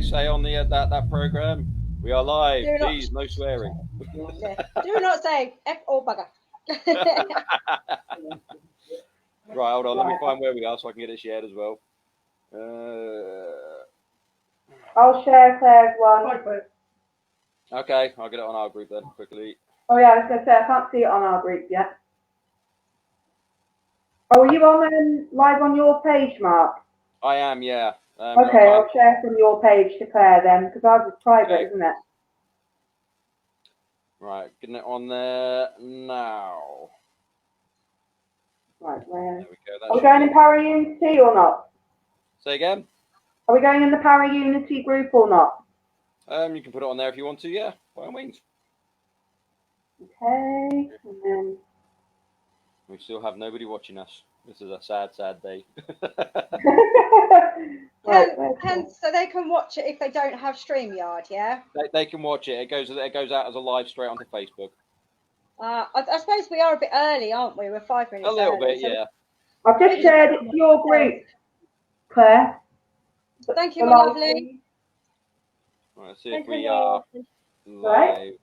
say on the that program? We are live. Please, no swearing. Yeah. Do not say F or bugger. Right, hold on. Let me find where we are so I can get it shared as well. I'll share Claire's one. Okay, I'll get it on our group then quickly. Oh yeah, I was gonna say I can't see it on our group yet. Oh, are you on live on your page, Mark? I am, yeah. Okay, I'll share from your page to Claire then, because ours is private, isn't it? Right, getting it on there now. Right, where? There we go. Are we going in Para Unity or not? Say again? Are we going in the Para Unity group or not? You can put it on there if you want to, yeah. By all means. Okay, and then... We still have nobody watching us. This is a sad, sad day. Right, so they can watch it if they don't have StreamYard, yeah? They can watch it. It goes out as a live straight onto Facebook. I suppose we are a bit early, aren't we? We're 5 minutes A little early, bit, yeah. I've just shared it to your group, Claire. Thank you, my lovely. Right, let's see if we are live. Right.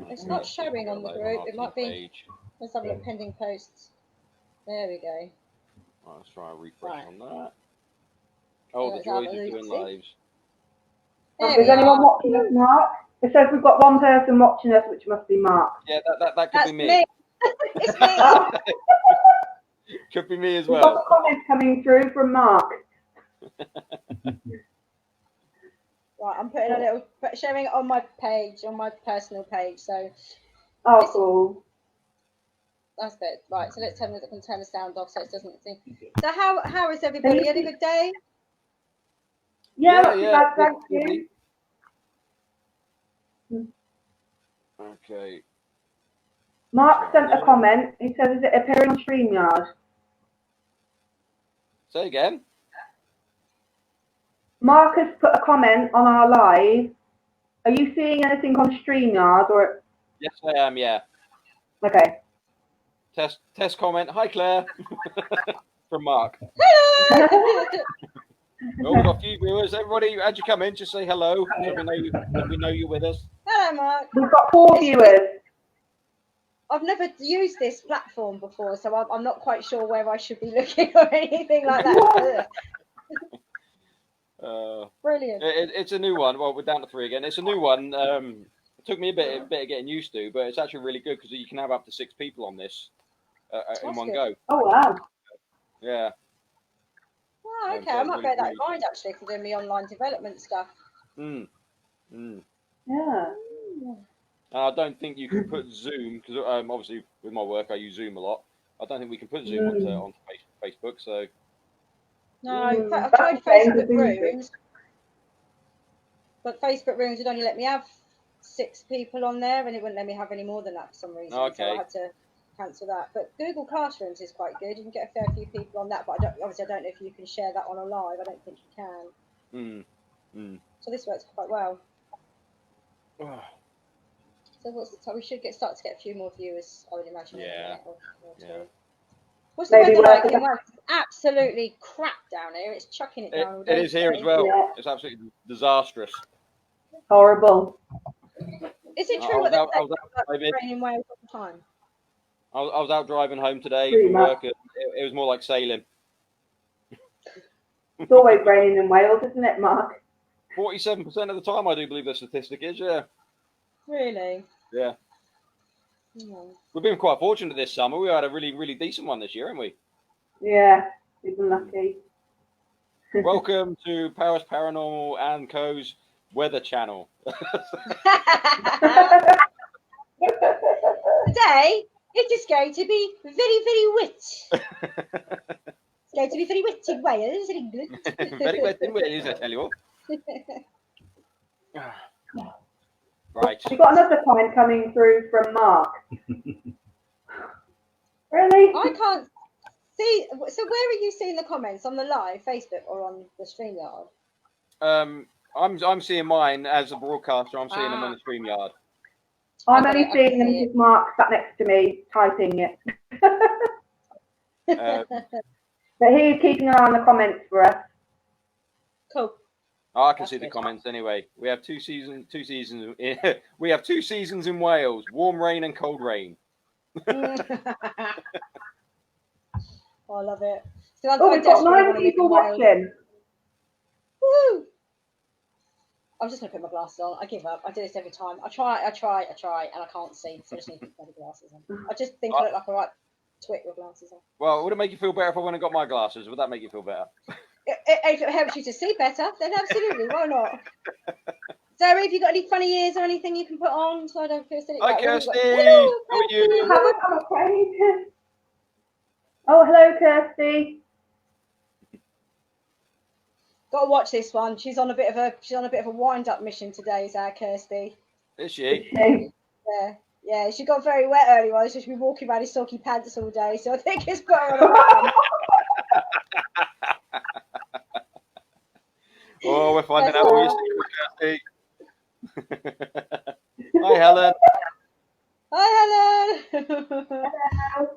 It's not showing on the group. It might be. Let's have a look. Pending posts. There we go. Right, let's try a refresh on that. Oh, the joys of doing lives. Is anyone watching us, Mark? It says we've got one person watching us, which must be Mark. Yeah, that could be me. It's me. Could be me as We've well. got a comment coming through from Mark. Right, I'm putting a little, sharing it on my page, on my personal page. So. Oh, cool. That's good. Right, so let's turn the sound off so it doesn't sing. So how is everybody? Had a good day? Yeah, thank you. Okay. Mark sent a comment. He says, is it appearing on StreamYard? Say again? Mark has put a comment on our live. Are you seeing anything on StreamYard or? Yes, I am, yeah. Okay. Test comment. Hi, Claire. From Mark. Hello! Oh, we've got a few viewers. Everybody, as you come in, just say hello. So we know you're with us. Hello, Mark. We've got 4 viewers. I've never used this platform before, so I'm not quite sure where I should be looking or anything like that. Brilliant. It's a new one. Well, we're down to 3 again. It's a new one. It took me a bit of getting used to, but it's actually really good because you can have up to 6 people on this in one go. Oh, wow. Yeah. Oh, okay. I might bear that in mind actually for doing the online development stuff. Yeah. I don't think you can put Zoom because obviously with my work I use Zoom a lot. I don't think we can put Zoom onto Facebook. So. No, in fact, I've tried Facebook rooms, but Facebook rooms would only let me have 6 people on there, and it wouldn't let me have any more than that for some reason. Okay. So I had to cancel that. But Google Classrooms is quite good. You can get a fair few people on that, but I don't know if you can share that on a live. I don't think you can. So this works quite well. So we should start to get a few more viewers, I would imagine. Yeah. What's the weather like in Wales? It's absolutely crap down here. It's chucking it down all day. It is here as well. Yeah. It's absolutely disastrous. Horrible. Is it true that it's raining in Wales all the time? I was out driving home today from work. And it was more like sailing. It's always raining in Wales, isn't it, Mark? 47% of the time, I do believe the statistic is, yeah. Really? Yeah. We've been quite fortunate this summer. We had a really, really decent one this year, haven't we? Yeah, we've been lucky. Welcome to Powys Paranormal and Co.'s Weather Channel. Today, it is going to be very, very wet. It's going to be very wet in Wales, in England. Very wet in Wales, I tell you what. Right. We've got another comment coming through from Mark. Really? I can't see. So where are you seeing the comments? On the live Facebook or on the StreamYard? I'm seeing mine as a broadcaster. I'm seeing them on the StreamYard. I'm only seeing them because Mark sat next to me typing it. But he's keeping an eye on the comments for us. Cool. Oh, I can That's see the good. comments anyway. We have two seasons. We have 2 seasons in Wales: warm rain and cold rain. Oh, I love it. So I We've got desperately 9 want to live people in Wales. watching. Woo! I'm just going to put my glasses on. I give up. I do this every time. I try, and I can't see. So I just need to put my glasses on. I just think I look like a right twit with glasses on. Well, would it make you feel better if I went and got my glasses? Would that make you feel better? If it helps you to see better, then absolutely, why not? Zoe, have you got any funny ears or anything you can put on so I don't feel silly? Hi, Right, Kirsty. Hello, How are you? Kirsty. I'm afraid. Oh, hello, Kirsty. Got to watch this one. She's on a bit of a wind-up mission today, is our Kirsty. Is she? Yeah. She got very wet earlier on. She's been walking around in soggy pants all day, so I think it's put her on a run. Oh, we're finding out all your secrets, Kirsty. Hi, Helen. Hi, Helen. Hello.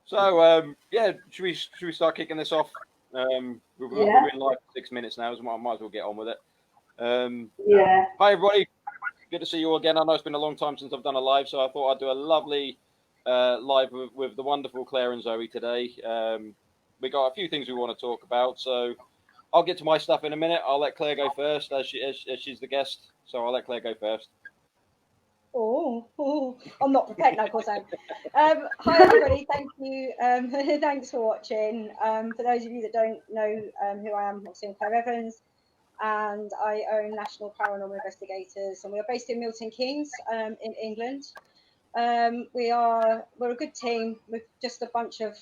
So, should we start kicking this off? We've been live for 6 minutes now, so I might as well get on with it. Hi, everybody. Good to see you all again. I know it's been a long time since I've done a live, so I thought I'd do a lovely live with the wonderful Claire and Zoe today. We got a few things we want to talk about, so I'll get to my stuff in a minute. I'll let Claire go first, as she's the guest, so I'll let Claire go first. Oh, I'm not prepared. No, of course I am. Hi, everybody. Thank you. Thanks for watching. For those of you that don't know who I am, I'm Claire Evans, and I own National Paranormal Investigators, and we are based in Milton Keynes, in England. We're a good team. We're just a bunch of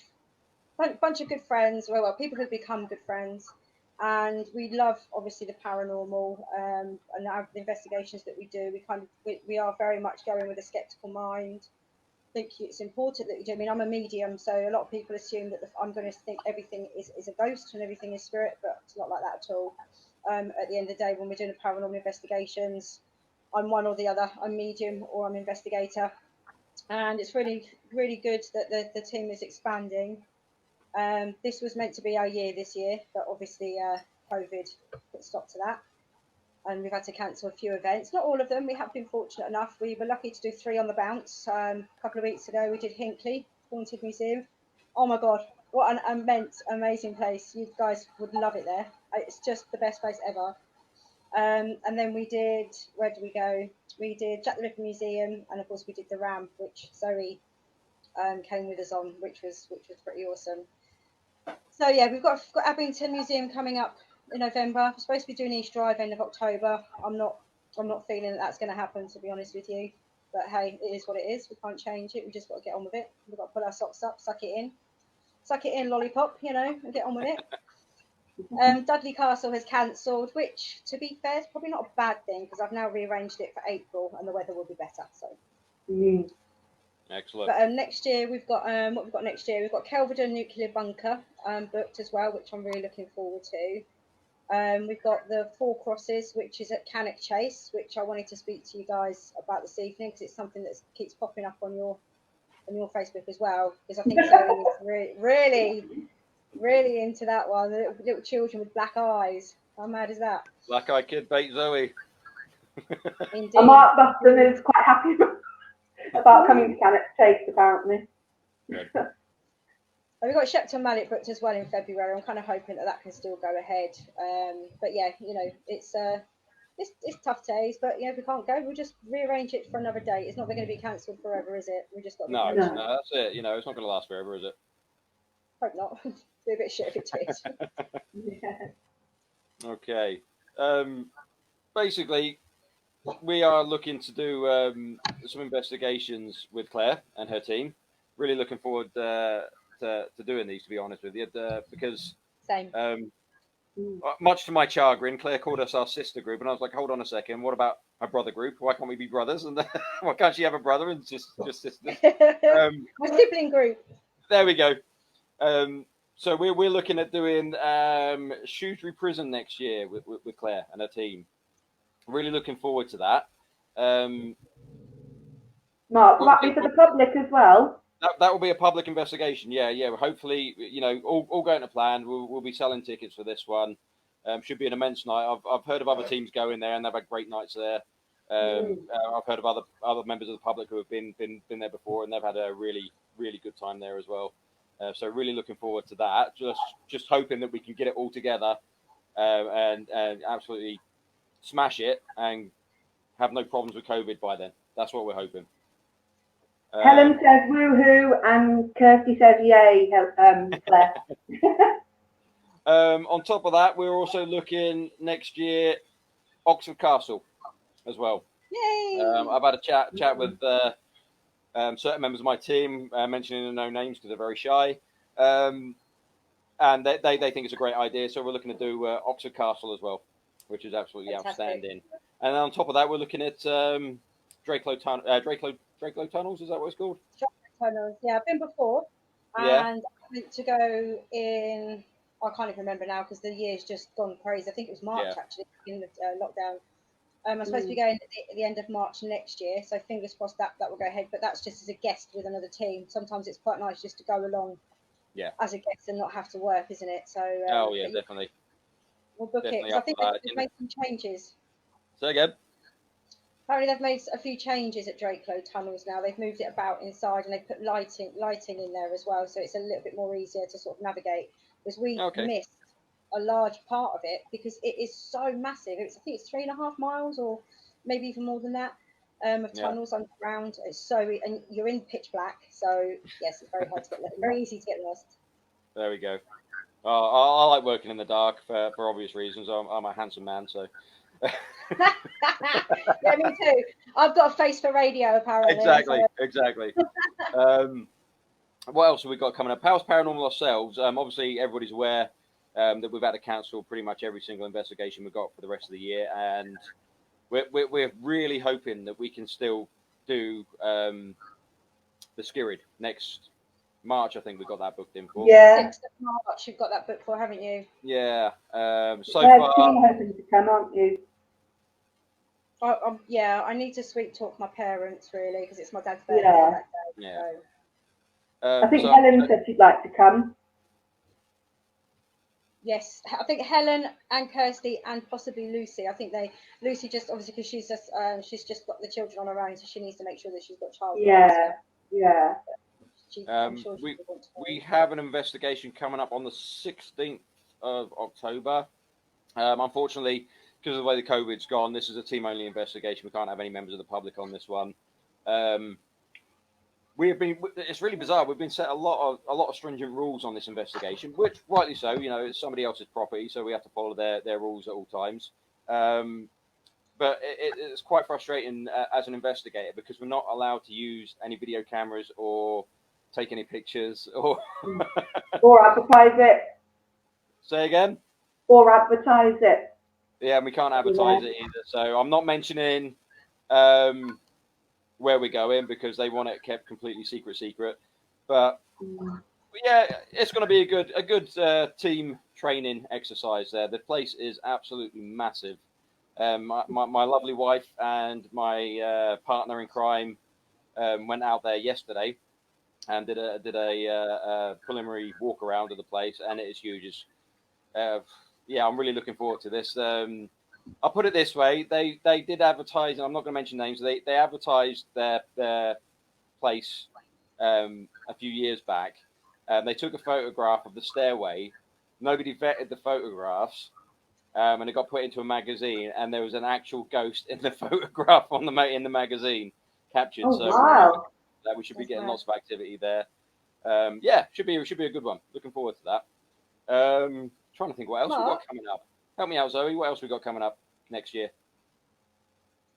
good friends. Well, people who've become good friends. And we love, obviously, the paranormal and the investigations that we do. We are very much going with a skeptical mind. I think it's important that you do. I mean, I'm a medium, so a lot of people assume that I'm going to think everything is a ghost and everything is spirit, but it's not like that at all. At the end of the day, when we're doing the paranormal investigations, I'm one or the other. I'm medium or I'm investigator. And it's really, really good that the team is expanding. This was meant to be our year this year, but obviously COVID put a stop to that. And we've had to cancel a few events. Not all of them. We have been fortunate enough. We were lucky to do 3 on the bounce. A couple of weeks ago, we did Hinckley, Haunted Museum. Oh my God, what an immense, amazing place. You guys would love it there. It's just the best place ever. And then we did, where did we go? We did Jack the Ripper Museum, and of course we did the Ramp, which Zoe came with us on, which was pretty awesome. So yeah, we've got Abington Museum coming up in November. We're supposed to be doing East Drive end of October. I'm not feeling that that's going to happen, to be honest with you. But hey, it is what it is. We can't change it. We just got to get on with it. We've got to pull our socks up, suck it in, lollipop, and get on with it. Dudley Castle has cancelled, which, to be fair, is probably not a bad thing because I've now rearranged it for April and the weather will be better. So. Excellent. But next year we've got what we've got next year. We've got Kelvedon Nuclear Bunker booked as well, which I'm really looking forward to. We've got the Four Crosses, which is at Cannock Chase, which I wanted to speak to you guys about this evening because it's something that keeps popping up on your Facebook as well. Because I think Zoe is really into that one. The little children with black eyes. How mad is that? Black Eye Kid bait Zoe. Indeed. And Mark Buston is quite happy about coming to Cannock Chase, apparently. We've got Shepton Mallet booked as well in February. I'm kind of hoping that can still go ahead. But yeah, it's tough days. But if we can't go, we'll just rearrange it for another day. It's not going to be cancelled forever, is it? We just got to no, that's it. It's not going to last forever, is it? Hope not. It'd be a bit shit if it did. Okay. Basically, we are looking to do some investigations with Claire and her team. Really looking forward to doing these, to be honest with you, because same. Much to my chagrin, Claire called us our sister group, and I was like, hold on a second, what about our brother group? Why can't we be brothers? And why can't she have a brother and just sisters? A sibling group. There we go. So we're looking at doing Shrewsbury Prison next year with Claire and her team. Really looking forward to that. Mark, will that be for the public as well? That will be a public investigation. Yeah. Hopefully, all going to plan. We'll be selling tickets for this one. Should be an immense night. I've heard of other teams going there, and they've had great nights there. I've heard of other members of the public who have been there before, and they've had a really good time there as well. So really looking forward to that. Just hoping that we can get it all together and absolutely smash it and have no problems with COVID by then. That's what we're hoping. Helen says woohoo and Kirsty says yay, Claire. On top of that, we're also looking next year Oxford Castle as well. Yay! I've had a chat with certain members of my team, mentioning no names because they're very shy, and they think it's a great idea. So we're looking to do Oxford Castle as well, which is absolutely outstanding. And on top of that, we're looking at Drakelow Tunnels. Is that what it's called? Drakelow Tunnels. Yeah, I've been before, and I meant to go in. I can't even remember now because the year's just gone crazy. I think it was March actually in the lockdown. I'm supposed to be going at the end of March next year, so fingers crossed that will go ahead. But that's just as a guest with another team. Sometimes it's quite nice just to go along as a guest and not have to work, isn't it? So definitely. We'll book it. I think they've made some changes. Say again. Apparently they've made a few changes at Drakelow Tunnels now. They've moved it about inside and they've put lighting in there as well, so it's a little bit more easier to sort of navigate. Because we missed a large part of it because it is so massive. I think it's 3.5 miles or maybe even more than that of tunnels underground. It's and you're in pitch black, so yes, it's very hard to get very easy to get lost. There we go. I like working in the dark for obvious reasons. I'm a handsome man, so. Yeah, me too. I've got a face for radio, apparently. Exactly. What else have we got coming up? Powys Paranormal ourselves. Obviously, everybody's aware that we've had to cancel pretty much every single investigation we've got for the rest of the year, and we're really hoping that we can still do the Skirrid next March. I think we've got that booked in for. Yeah. 6th of March, you've got that booked for, haven't you? Yeah. So far. You're hoping to come, aren't you? I need to sweet talk my parents really because it's my dad's birthday that day. Yeah. So. I think Helen said she'd like to come. Yes, I think Helen and Kirsty and possibly Lucy. I think Lucy just obviously because she's just got the children on her own, so she needs to make sure that she's got childcare. Yeah. We have an investigation coming up on the 16th of October. Unfortunately, because of the way the COVID's gone, this is a team-only investigation. We can't have any members of the public on this one. It's really bizarre. We've been set a lot of stringent rules on this investigation, which rightly so. It's somebody else's property, so we have to follow their rules at all times. But it's quite frustrating as an investigator because we're not allowed to use any video cameras or take any pictures or advertise it. Say again? Or advertise it. Yeah, and we can't advertise it either. So I'm not mentioning where we're going because they want it kept completely secret. But yeah, it's going to be a good team training exercise there. The place is absolutely massive. My lovely wife and my partner in crime went out there yesterday and did a preliminary walk around of the place, and it is huge. I'm really looking forward to this. I'll put it this way: they did advertise, and I'm not going to mention names. They advertised their place a few years back. They took a photograph of the stairway. Nobody vetted the photographs, and it got put into a magazine. And there was an actual ghost in the photograph in the magazine captured. Oh, wow! We should be getting lots of activity there. Should be a good one. Looking forward to that. Trying to think what else we've got coming up. Help me out, Zoe. What else we got coming up next year?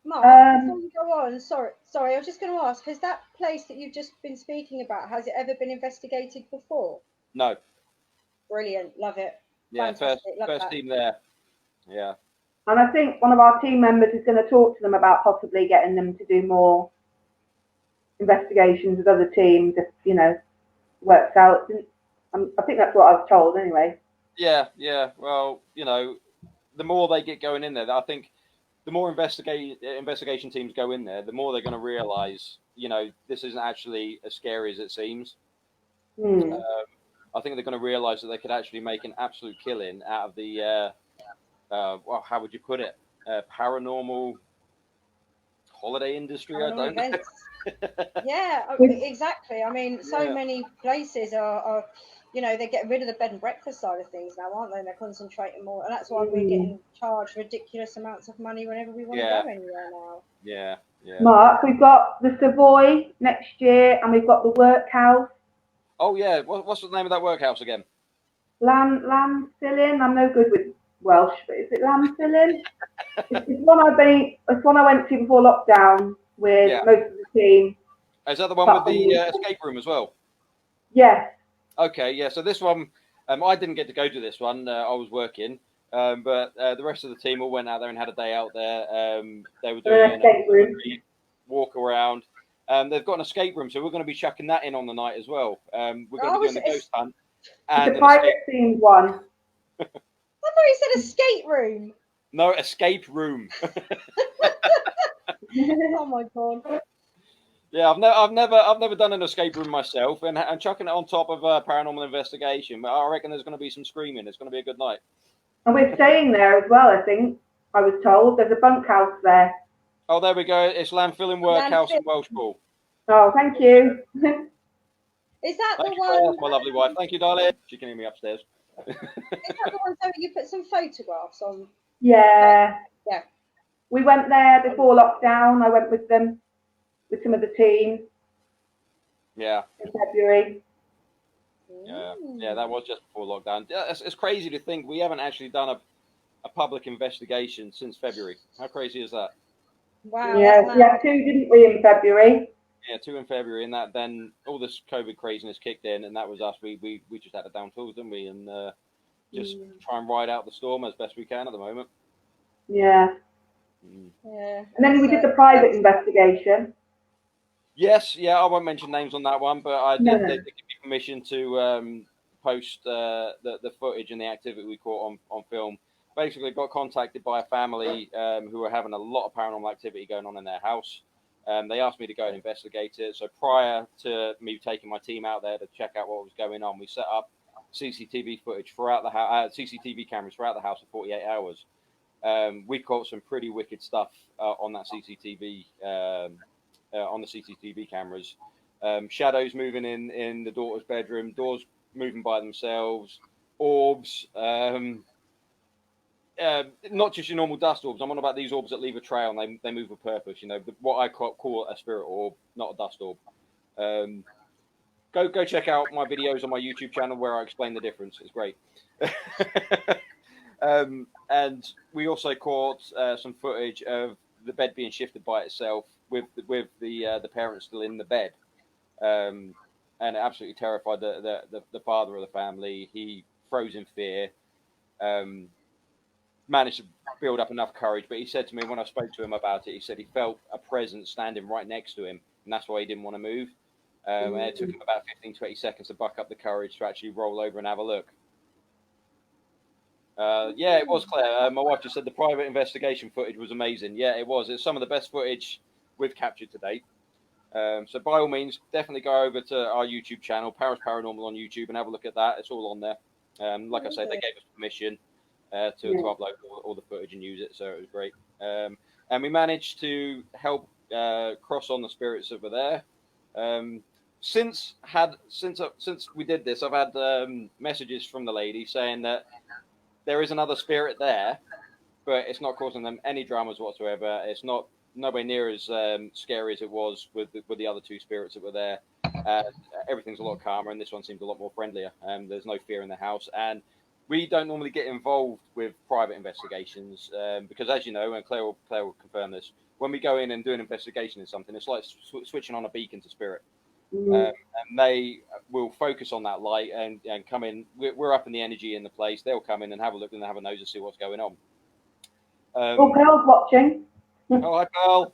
Mark, before you go on, sorry, I was just going to ask: has that place that you've just been speaking about, has it ever been investigated before? No. Brilliant, love it. Yeah, first team there. Yeah. And I think one of our team members is going to talk to them about possibly getting them to do more investigations with other teams if works out. I think that's what I was told anyway. Yeah. Well, the more they get going in there, I think the more investigation teams go in there, the more they're going to realise you know, this isn't actually as scary as it seems. I think they're going to realise that they could actually make an absolute killing out of the, well, how would you put it? Paranormal holiday industry, I don't know. Yeah, exactly. I mean, so many places are, you know, they're getting rid of the bed and breakfast side of things now, aren't they? And they're concentrating more, and that's why we're getting charged ridiculous amounts of money whenever we want to go anywhere now. Yeah. Mark, we've got the Savoy next year, and we've got the Workhouse. Oh yeah, what's the name of that workhouse again? Lamfillin. I'm no good with Welsh, but is it Lamfillin? It's one I went to before lockdown with most of the team. Is that the one with the escape room as well? Yes. Okay, yeah. So this one, I didn't get to go to this one. I was working, but the rest of the team all went out there and had a day out there. They were doing an escape room, walk around. They've got an escape room, so we're going to be chucking that in on the night as well. We're going to be doing the ghost hunt. And it's a private themed one. I thought you said escape room. No, escape room. Oh my god. Yeah, I've never done an escape room myself, and chucking it on top of a paranormal investigation. But I reckon there's going to be some screaming. It's going to be a good night. And we're staying there as well. I think I was told there's a bunkhouse there. Oh, there we go. It's Lamfillin Workhouse in Welshpool. Oh, thank you. Is that Thank the you, one? That's my lovely wife. Thank you, darling. She can hear me upstairs. Is that the one where you put some photographs on? Yeah. Yeah. We went there before lockdown. I went with them, with some of the team. Yeah. In February. Yeah, that was just before lockdown. Yeah, it's crazy to think we haven't actually done a public investigation since February. How crazy is that? Wow. Yeah, we had 2, didn't we, in February? Yeah, 2 in February, and that then all this COVID craziness kicked in, and that was us. We just had to down tools, didn't we? And just try and ride out the storm as best we can at the moment. Yeah. Yeah. And then we did the private investigation. Yes, yeah, I won't mention names on that one, but I did give me permission to post the footage and the activity we caught on film. Basically, got contacted by a family who were having a lot of paranormal activity going on in their house. They asked me to go and investigate it. So prior to me taking my team out there to check out what was going on, we set up CCTV footage throughout the house, CCTV cameras throughout the house for 48 hours. We caught some pretty wicked stuff on that CCTV, on the CCTV cameras. Shadows moving in the daughter's bedroom, doors moving by themselves, orbs. Not just your normal dust orbs. I'm on about these orbs that leave a trail and they move with purpose. You know, what I call a spirit orb, not a dust orb. Go check out my videos on my YouTube channel where I explain the difference. It's great. And we also caught some footage of the bed being shifted by itself with the parents still in the bed, and it absolutely terrified the father of the family. He froze in fear. Managed to build up enough courage, but he said to me when I spoke to him about it, he said he felt a presence standing right next to him, and that's why he didn't want to move. And it took him about 15-20 seconds to buck up the courage to actually roll over and have a look. Yeah, it was Claire. My wife just said the private investigation footage was amazing. Yeah, it was. It's some of the best footage we've captured to date. So by all means, definitely go over to our YouTube channel, Powys Paranormal on YouTube, and have a look at that. It's all on there. Like I said, they gave us permission to upload all the footage and use it, so it was great. And we managed to help cross on the spirits that were there. Since we did this, I've had messages from the lady saying that there is another spirit there, but it's not causing them any dramas whatsoever. It's not nowhere near as scary as it was with the other 2 spirits that were there. Everything's a lot calmer, and this one seems a lot more friendlier. There's no fear in the house, and we don't normally get involved with private investigations because, as you know, and Claire will confirm this, when we go in and do an investigation in something, it's like switching on a beacon to spirit. And they will focus on that light and come in. We're up in the energy in the place. They'll come in and have a look and have a nose to see what's going on. Pearl's watching. Oh, hi, Pearl.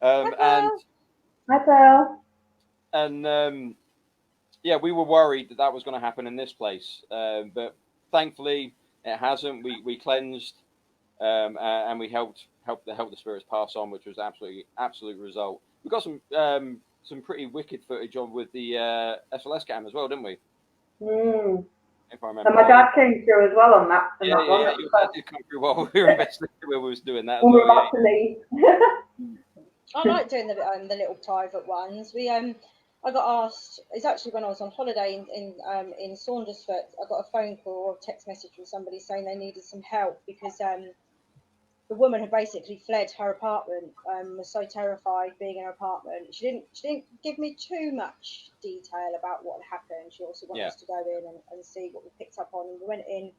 Hi, Pearl. And yeah, we were worried that was going to happen in this place, but thankfully it hasn't. We cleansed and we helped the spirits pass on, which was absolute result. we got some pretty wicked footage on with the SLS cam as well, didn't we? Mm. If I remember. And my dad came through as well on that. Yeah. Your dad did come through while we were investigating, where we was doing that. When we were about to leave. I like doing the little private ones. I got asked. It's actually when I was on holiday in Saundersfoot. I got a phone call or text message from somebody saying they needed some help because the woman had basically fled her apartment. Was so terrified being in her apartment. She didn't give me too much detail about what had happened. She also wanted us to go in and see what we picked up on. And we went in.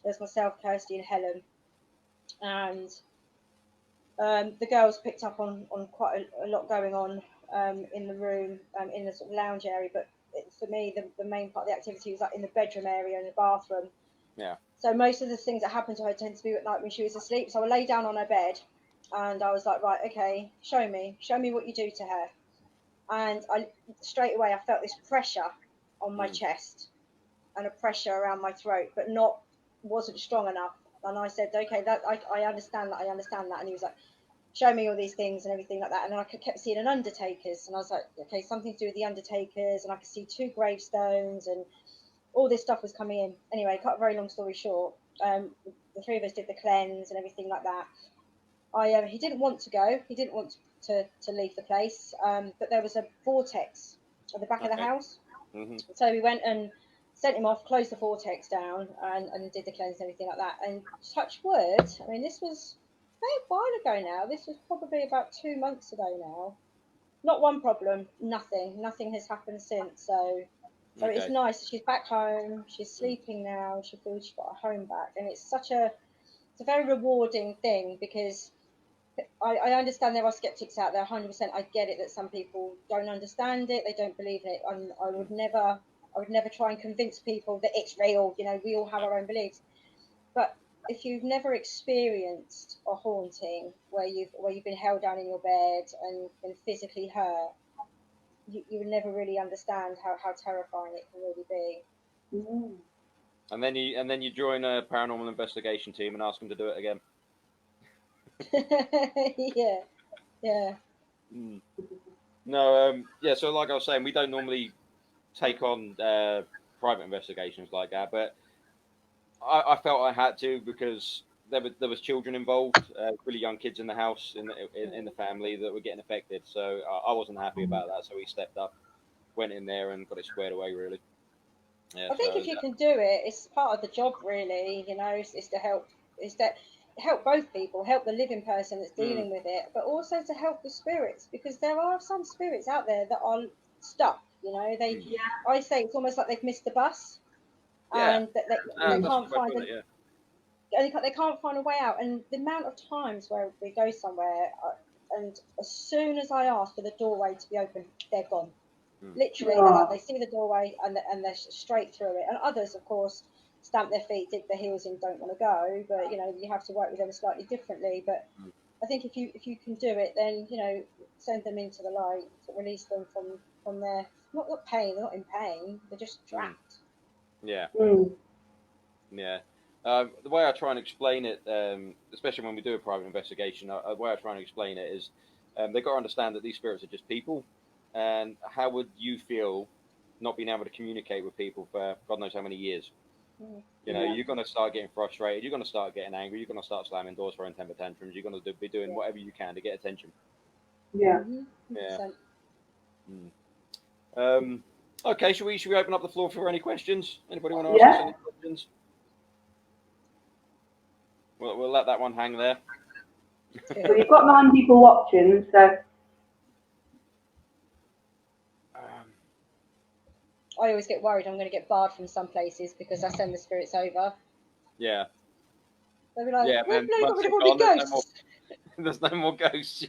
There's myself, Kirsty, and Helen, and the girls picked up on quite a lot going on in the room, in the sort of lounge area. But for me, the main part of the activity was like in the bedroom area and the bathroom. Yeah. So most of the things that happened to her tend to be at night when she was asleep. So I lay down on her bed, and I was like, right, okay, show me what you do to her. And straight away I felt this pressure on my chest and a pressure around my throat, but wasn't strong enough. And I said, okay, that I understand that. And he was like, show me all these things and everything like that. And then I kept seeing an Undertaker's, and I was like, okay, something to do with the Undertaker's, and I could see 2 gravestones, and all this stuff was coming in. Anyway, cut a very long story short, the 3 of us did the cleanse and everything like that. He didn't want to go. He didn't want to leave the place, but there was a vortex at the back of the house. Mm-hmm. So we went and sent him off, closed the vortex down, and did the cleanse and everything like that. And touch wood, I mean, this was a while ago now. This was probably about 2 months ago now. Not one problem, nothing has happened since. So it's nice. She's back home. She's sleeping now. She feels she's got her home back, and it's a very rewarding thing, because I understand there are skeptics out there. 100%, I get it that some people don't understand it. They don't believe in it. I would never try and convince people that it's real. You know, we all have our own beliefs, but if you've never experienced a haunting where you've been held down in your bed and been physically hurt, you would never really understand how terrifying it can really be. Mm. And then you join a paranormal investigation team and ask them to do it again. Yeah. Mm. No, so like I was saying, we don't normally take on private investigations like that, but I felt I had to, because there was children involved, really young kids in the house, in the family, that were getting affected. So I wasn't happy about that. So we stepped up, went in there, and got it squared away. Really. Yeah, I think if you can do it, it's part of the job. Really, you know, it's to help. Help both people, help the living person that's dealing with it, but also to help the spirits, because there are some spirits out there that are stuck. You know, I say it's almost like they've missed the bus. And that they can't find they can't find a way out. And the amount of times where we go somewhere, and as soon as I ask for the doorway to be open, they're gone. Literally, they see the doorway and they're straight through it. And others, of course, stamp their feet, dig their heels in, don't want to go. But you know, you have to work with them slightly differently. But I think if you can do it, then you know, send them into the light, to release them from their not pain. They're not in pain. They're just trapped. Yeah. Mm. Yeah. The way I try and explain it, especially when we do a private investigation, the way I try and explain it is they've got to understand that these spirits are just people. And how would you feel not being able to communicate with people for God knows how many years? You know, you're going to start getting frustrated. You're going to start getting angry. You're going to start slamming doors, throwing temper tantrums. You're going to be doing whatever you can to get attention. Yeah. Yeah. Okay, should we open up the floor for any questions? Anybody want to ask us any questions? We'll let that one hang there. Well, you've got 9 people watching, so. I always get worried I'm going to get barred from some places because I send the spirits over. Yeah. They'll be like, we've got rid of all the ghosts. There's no more ghosts,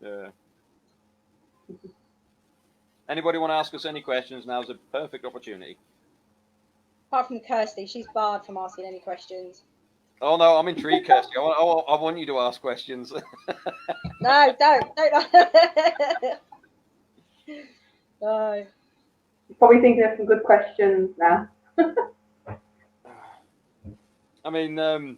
yeah. Anybody want to ask us any questions? Now's a perfect opportunity. Apart from Kirsty, she's barred from asking any questions. Oh no, I'm intrigued, Kirsty. I want you to ask questions. No, don't. No. You're probably thinking of some good questions now. I mean,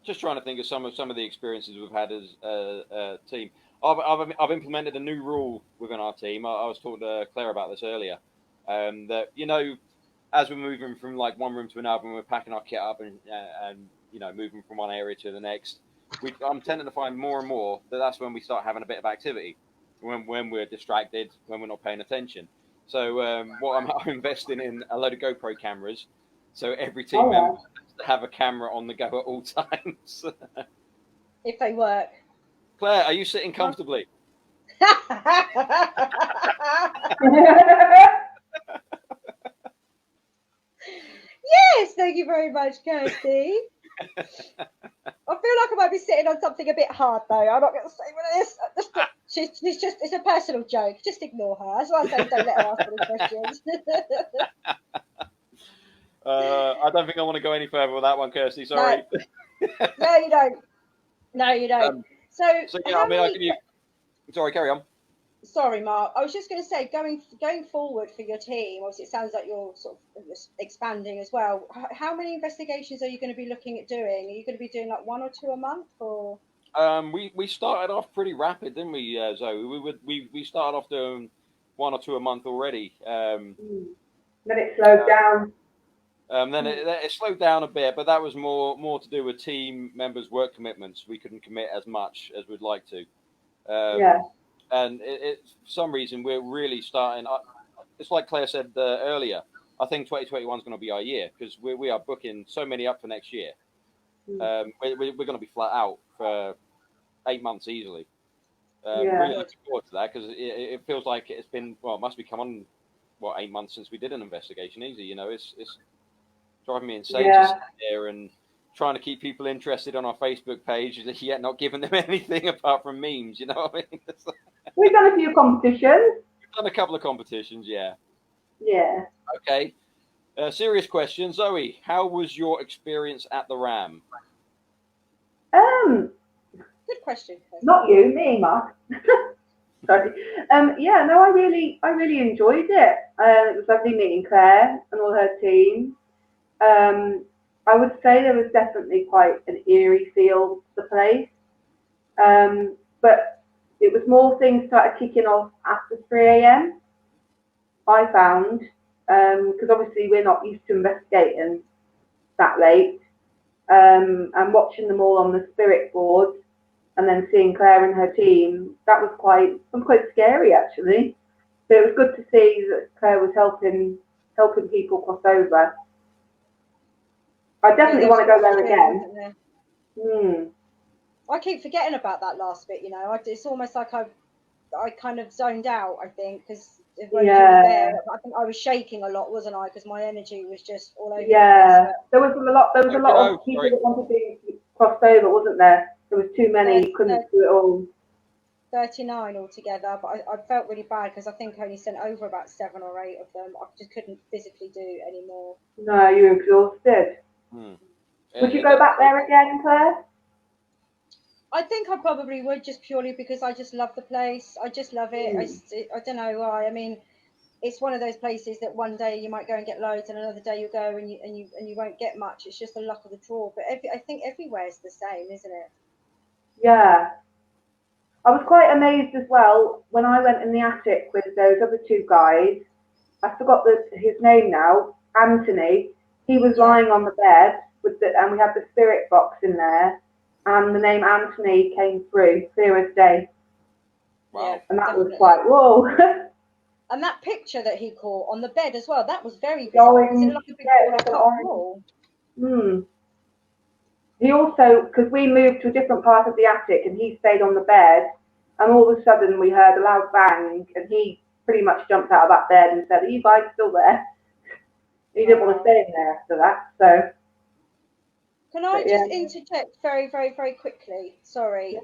just trying to think of some of the experiences we've had as a team. I've implemented a new rule within our team. I was talking to Claire about this earlier. That as we're moving from like one room to another, and we're packing our kit up and moving from one area to the next, I'm tending to find more and more that's when we start having a bit of activity, when we're distracted, when we're not paying attention. So I'm investing in a load of GoPro cameras, so every team member has to have a camera on the go at all times. If they work. Claire, are you sitting comfortably? Yes, thank you very much, Kirsty. I feel like I might be sitting on something a bit hard, though. I'm not going to say what it is. She's just, it's a personal joke. Just ignore her. That's why I say don't let her ask any questions. I don't think I want to go any further with that one, Kirsty. Sorry. No, you don't. No, you don't. So yeah, I mean, sorry, carry on. Sorry, Mark. I was just going to say, going forward for your team, obviously it sounds like you're sort of expanding as well. How many investigations are you going to be looking at doing? Are you going to be doing like 1 or 2 a month, or? We started off pretty rapid, didn't we, Zoe? We started off doing 1 or 2 a month already. Then it slowed down. Then it slowed down a bit, but that was more to do with team members' work commitments. We couldn't commit as much as we'd like to. And for some reason, we're really starting. It's like Claire said earlier. I think 2021 is going to be our year, because we are booking so many up for next year. We're going to be flat out for 8 months easily. Really looking forward to that, because it feels like it's been, it must be coming on 8 months since we did an investigation. Easy, it's driving me insane to sit there and trying to keep people interested on our Facebook page, yet not giving them anything apart from memes. You know what I mean? We've done a few competitions. We've done a couple of competitions, yeah. Yeah. Okay. Serious question, Zoe. How was your experience at the Ram? Good question. Not you, me, Mark. Sorry. I really enjoyed it. It was lovely meeting Claire and all her team. I would say there was definitely quite an eerie feel to the place. But it was more things started kicking off after 3 a.m. I found, because obviously we're not used to investigating that late, and watching them all on the spirit board, and then seeing Claire and her team, that was quite scary actually. So it was good to see that Claire was helping people cross over. I definitely want to go there again. I keep forgetting about that last bit. It's almost like I kind of zoned out. I think because when you were there, I think I was shaking a lot, wasn't I? Because my energy was just all over. Yeah, there was a lot of people that wanted to cross over, wasn't there? There was too many, couldn't do it all. 39 altogether, but I felt really bad because I think I only sent over about 7 or 8 of them. I just couldn't physically do any more. No, you were exhausted. Would you go back there again, Claire? I think I probably would, just purely because I just love the place. I just love it. I don't know why. I mean, it's one of those places that one day you might go and get loads, and another day you go and you won't get much. It's just the luck of the draw. But I think everywhere is the same, isn't it? Yeah. I was quite amazed as well when I went in the attic with those other 2 guys. I forgot his name now. Anthony. He was lying on the bed and we had the spirit box in there, and the name Anthony came through clear as day. Wow. And that was quite whoa. And that picture that he caught on the bed as well, that was very bizarre. It was like a big wall. He also, because we moved to a different part of the attic and he stayed on the bed, and all of a sudden we heard a loud bang, and he pretty much jumped out of that bed and said, "Are you guys still there?" He didn't want to stay in there after that. So can I just interject very, very, very quickly? Sorry.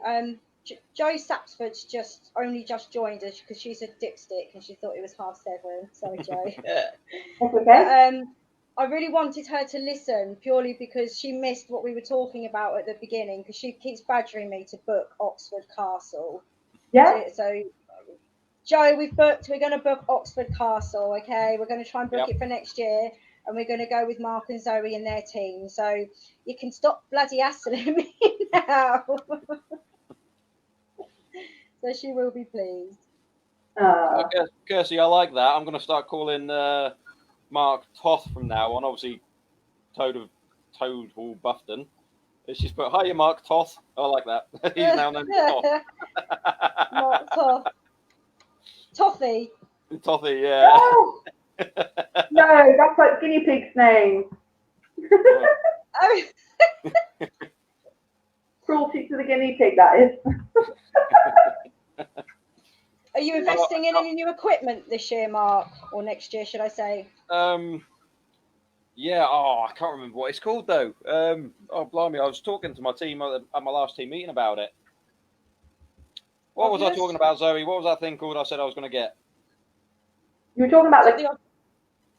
Jo Sapsford's just joined us because she's a dipstick and she thought it was 7:30. Sorry, Jo. That's okay. I really wanted her to listen purely because she missed what we were talking about at the beginning, because she keeps badgering me to book Oxford Castle. Yeah. So Jo, we're going to book Oxford Castle, okay? We're going to try and book it for next year, and we're going to go with Mark and Zoe and their team. So you can stop bloody hassling me now. So she will be pleased. Kirsty, I like that. I'm going to start calling Mark Toth from now on. Obviously, Toad Hall Buffton. It's just put, hiya, Mark Toth. I like that. He's now known as Toth. Mark Toth. Toffee. Tothy, yeah. Oh! No, that's like guinea pig's name. Oh. Cruelty to the guinea pig, that is. Are you investing in any new equipment this year, Mark, or next year, should I say? Yeah. Oh, I can't remember what it's called though. Oh, blimey! I was talking to my team at my last team meeting about it. What was I talking about, Zoe? What was that thing called? I said I was going to get. You were talking about the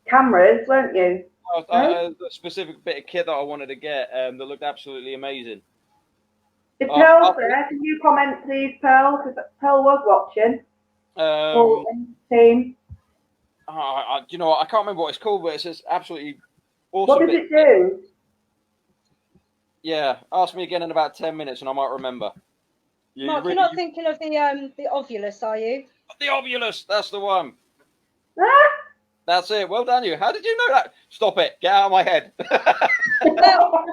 cameras, weren't you? A specific bit of kit that I wanted to get that looked absolutely amazing. Is Pearl there? Can you comment, please, Pearl? Because Pearl was watching. Team. Do you know what? I can't remember what it's called, but it's just absolutely awesome. What does it do? Yeah, ask me again in about 10 minutes, and I might remember. Mark, you're not thinking of the Ovulus, are you? The Ovulus, that's the one. Ah! That's it. Well done, you. How did you know that? Stop it. Get out of my head. Well,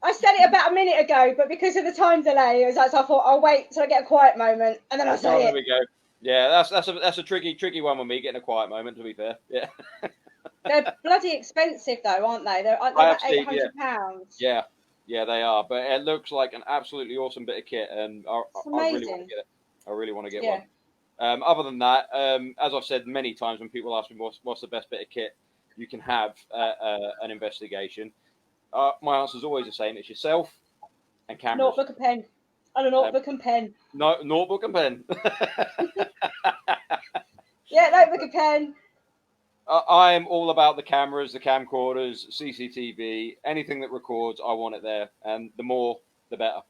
I said it about a minute ago, but because of the time delay, I thought I'll wait till I get a quiet moment, and then I'll say it. There we go. Yeah, that's a tricky one with me, getting a quiet moment, to be fair. Yeah. They're bloody expensive, though, aren't they? They're about £800. Yeah, they are. But it looks like an absolutely awesome bit of kit, and I really want to get it. I really want to get one. Other than that, as I've said many times when people ask me what's the best bit of kit you can have an investigation, my answer is always the same. It's yourself and cameras. Notebook and pen. And a notebook and pen. No, notebook and pen. Yeah, notebook and pen. I am all about the cameras, the camcorders, CCTV, anything that records, I want it there. And the more, the better,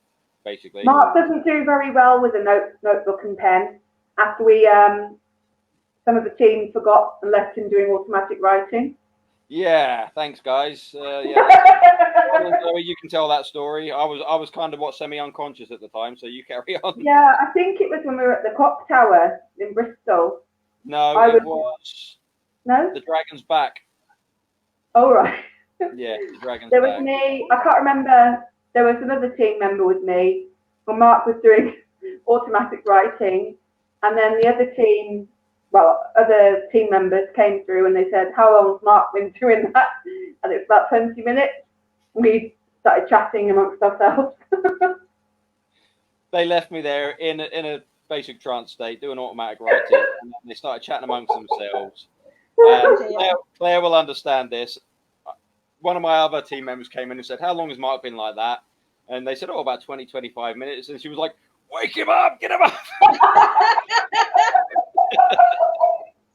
basically. Mark doesn't do very well with a notebook and pen. After we, some of the team forgot and left him doing automatic writing. Yeah, thanks, guys. You can tell that story. I was kind of semi-unconscious at the time, so you carry on. Yeah, I think it was when we were at the clock tower in Bristol. No, it was. No? The Dragon's Back. Oh, right. Yeah, the Dragon's There Back. was me. I can't remember. There was another team member with me. Well, Mark was doing automatic writing. And then the other team members came through and they said, how long's Mark been doing that? And it was about 20 minutes. We started chatting amongst ourselves. They left me there in a basic trance state, doing automatic writing, and they started chatting amongst themselves. Claire will understand this. One of my other team members came in and said, how long has Mark been like that? And they said, about 20, 25 minutes. And she was like, wake him up, get him up.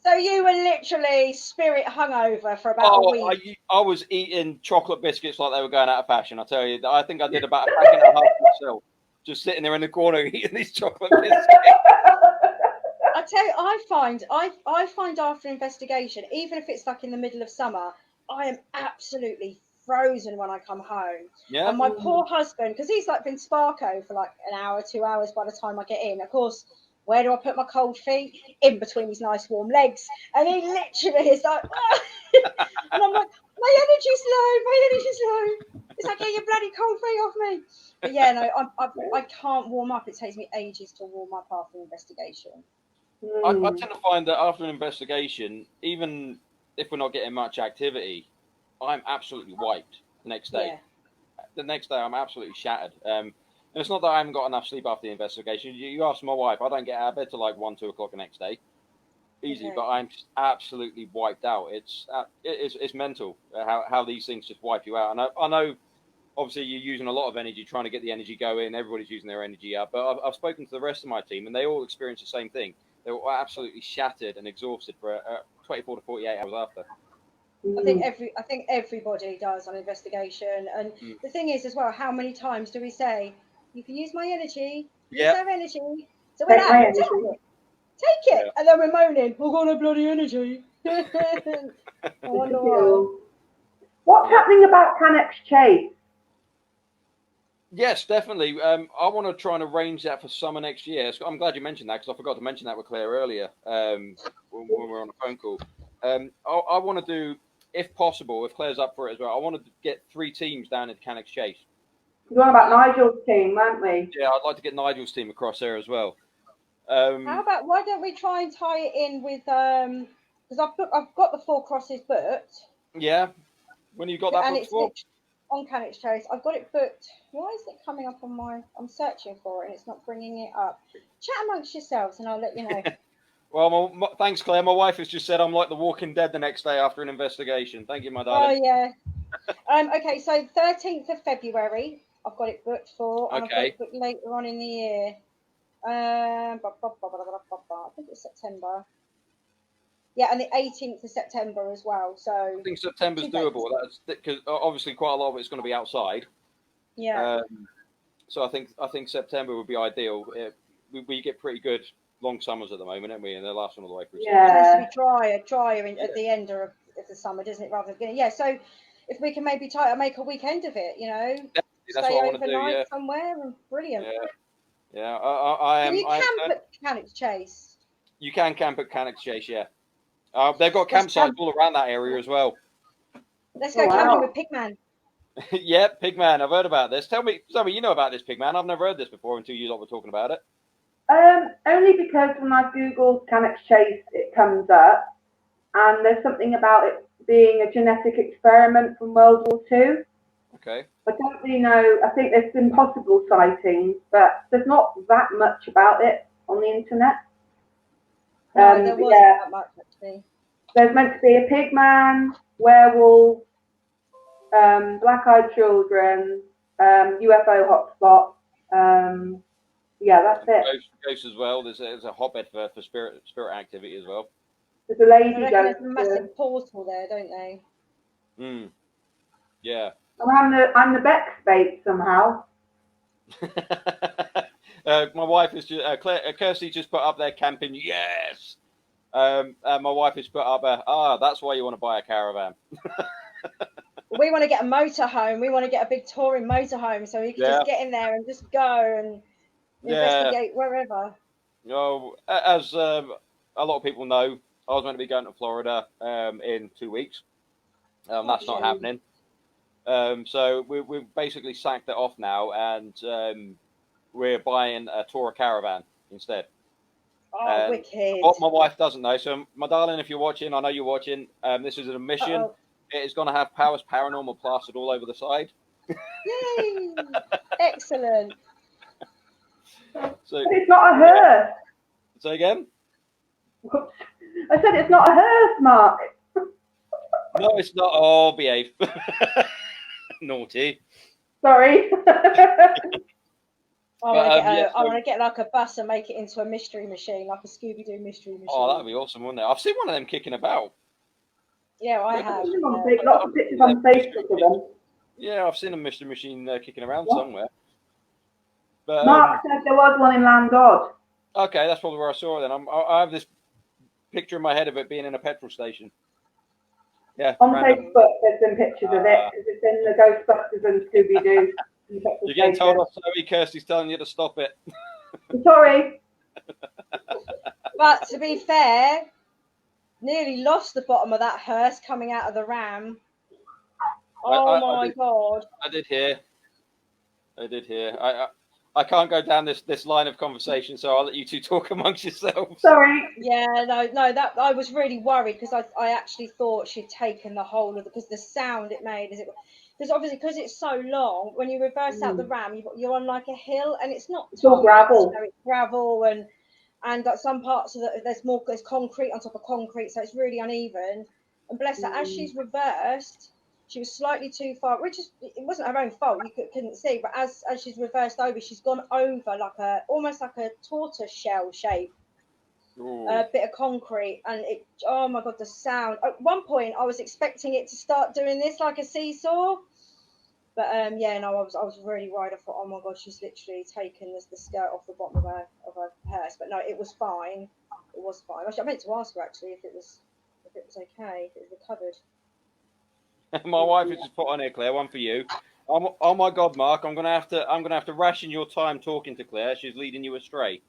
So you were literally spirit hungover for about a week. I was eating chocolate biscuits like they were going out of fashion. I tell you, I think I did about a pack and a half myself, just sitting there in the corner eating these chocolate biscuits. I tell you, I find after investigation, even if it's like in the middle of summer, I am absolutely frozen when I come home. Yeah. And my poor husband, because he's like been Sparko for like an hour, 2 hours by the time I get in. Of course, where do I put my cold feet? In between his nice warm legs. And he literally is like, and I'm like, my energy's low. It's like, get your bloody cold feet off me. But yeah, no, I can't warm up. It takes me ages to warm up after an investigation. I tend to find that after an investigation, even if we're not getting much activity, I'm absolutely wiped the next day. Yeah. The next day, I'm absolutely shattered. And it's not that I haven't got enough sleep after the investigation. You ask my wife, I don't get out of bed till like 1, 2 o'clock the next day. Easy, but I'm just absolutely wiped out. It's mental how these things just wipe you out. And I know, obviously, you're using a lot of energy trying to get the energy going. Everybody's using their energy up. But I've spoken to the rest of my team, and they all experience the same thing. They were absolutely shattered and exhausted for 24 to 48 hours after. I think everybody does on investigation. And the thing is as well, how many times do we say, you can use my energy, use their energy. So we're like, take it. Yeah. And then we're moaning, I've got no bloody energy. What's happening about Canex Chase? Yes, definitely. I want to try and arrange that for summer next year. So I'm glad you mentioned that because I forgot to mention that with Claire earlier when we were on a phone call. I want to do, if possible, if Claire's up for it as well, I want to get 3 teams down at Cannock's Chase. You're on about Nigel's team, weren't we? Yeah, I'd like to get Nigel's team across there as well. How about, why don't we try and tie it in with, because I've got the 4 crosses booked. Yeah, when you got that and booked it's for? on Cannock's Chase. I've got it booked. Why is it coming up on my? I'm searching for it and it's not bringing it up. Chat amongst yourselves and I'll let you know. Well, thanks, Claire. My wife has just said I'm like the Walking Dead the next day after an investigation. Thank you, my darling. Oh yeah. Okay, so 13th of February, I've got it booked for, and I've got it booked later on in the year. I think it's September. Yeah, and the 18th of September as well. So I think September's doable. That's because obviously quite a lot of it's going to be outside. Yeah. So I think September would be ideal. We get pretty good long summers at the moment, don't we? And they're lasting all the way through. Yeah. It tends to be drier at the end of the summer, doesn't it? Rather than beginning. Yeah. So if we can maybe make a weekend of it, you know, that's stay what I want to do. somewhere, and brilliant. Yeah. I am. Can you camp at Cannock's Chase? You can camp at Cannock's Chase, yeah. They've got campsites all around that area as well. Let's go camping with Pigman. Yeah, Pigman. I've heard about this. Tell me, you know about this, Pigman. I've never heard this before until you lot were talking about it. Only because when I Googled Cannock's Chase, it comes up, and there's something about it being a genetic experiment from World War II. Okay. I don't really know. I think there's been possible sightings, but there's not that much about it on the internet. No, there wasn't that much actually. There's meant to be a pigman, werewolf, black-eyed children, UFO hotspot. Yeah, that's it. Ghosts as well. There's a hotbed for spirit activity as well. There's a lady ghost. There's a massive portal there, don't they? Yeah. I'm the Bex bait somehow. My wife is just Kirsty just put up there camping. Yes. My wife has put up that's why you want to buy a caravan. We want to get a motorhome. We want to get a big touring motorhome so we can just get in there and just go and investigate wherever. As a lot of people know, I was meant to be going to Florida in 2 weeks. That's not happening. So we've basically sacked it off now, and we're buying a Tourer caravan instead. Oh, wicked. What my wife doesn't know, so my darling, if you're watching, I know you're watching, this is an admission. It is going to have Powys Paranormal plastered all over the side. Yay! Excellent. So it's not a hearse. Say again? I said it's not a hearse, Mark. No, it's not. Oh, behave. Naughty. Sorry. I want to get like a bus and make it into a mystery machine, like a Scooby-Doo mystery machine. Oh, that'd be awesome, wouldn't it? I've seen one of them kicking about. Yeah, I have. Lots of pictures on Facebook of them. Yeah, I've seen a mystery machine kicking around somewhere. But, Mark said there was one in Landod. Okay, that's probably where I saw it then. I have this picture in my head of it being in a petrol station. Yeah. On Facebook, there's been pictures of it because it's in the Ghostbusters and Scooby-Doo. You're getting told off, Zoe. Kirsty's telling you to stop it. Sorry. But to be fair, nearly lost the bottom of that hearse coming out of the ram. Oh my God. I did hear. I can't go down this line of conversation, so I'll let you two talk amongst yourselves. Sorry. Yeah, no, that I was really worried because I actually thought she'd taken the whole of because the sound it made because obviously because it's so long, when you reverse out the ram, you're on like a hill and it's not all gravel. So it's gravel and some parts of there's concrete on top of concrete, so it's really uneven. And bless her, as she's reversed, she was slightly too far, which it wasn't her own fault. You couldn't see, but as she's reversed over, she's gone over almost like a tortoise shell shape, a bit of concrete, and oh my God, the sound. At one point, I was expecting it to start doing this like a seesaw, but I was really worried. I thought, oh my God, she's literally taken the skirt off the bottom of her purse. But no, it was fine. It was fine. Actually, I meant to ask her actually if it was okay, if it was recovered. My wife has just put on here, Claire, one for you. Oh my God, Mark! I'm gonna have to ration your time talking to Claire. She's leading you astray.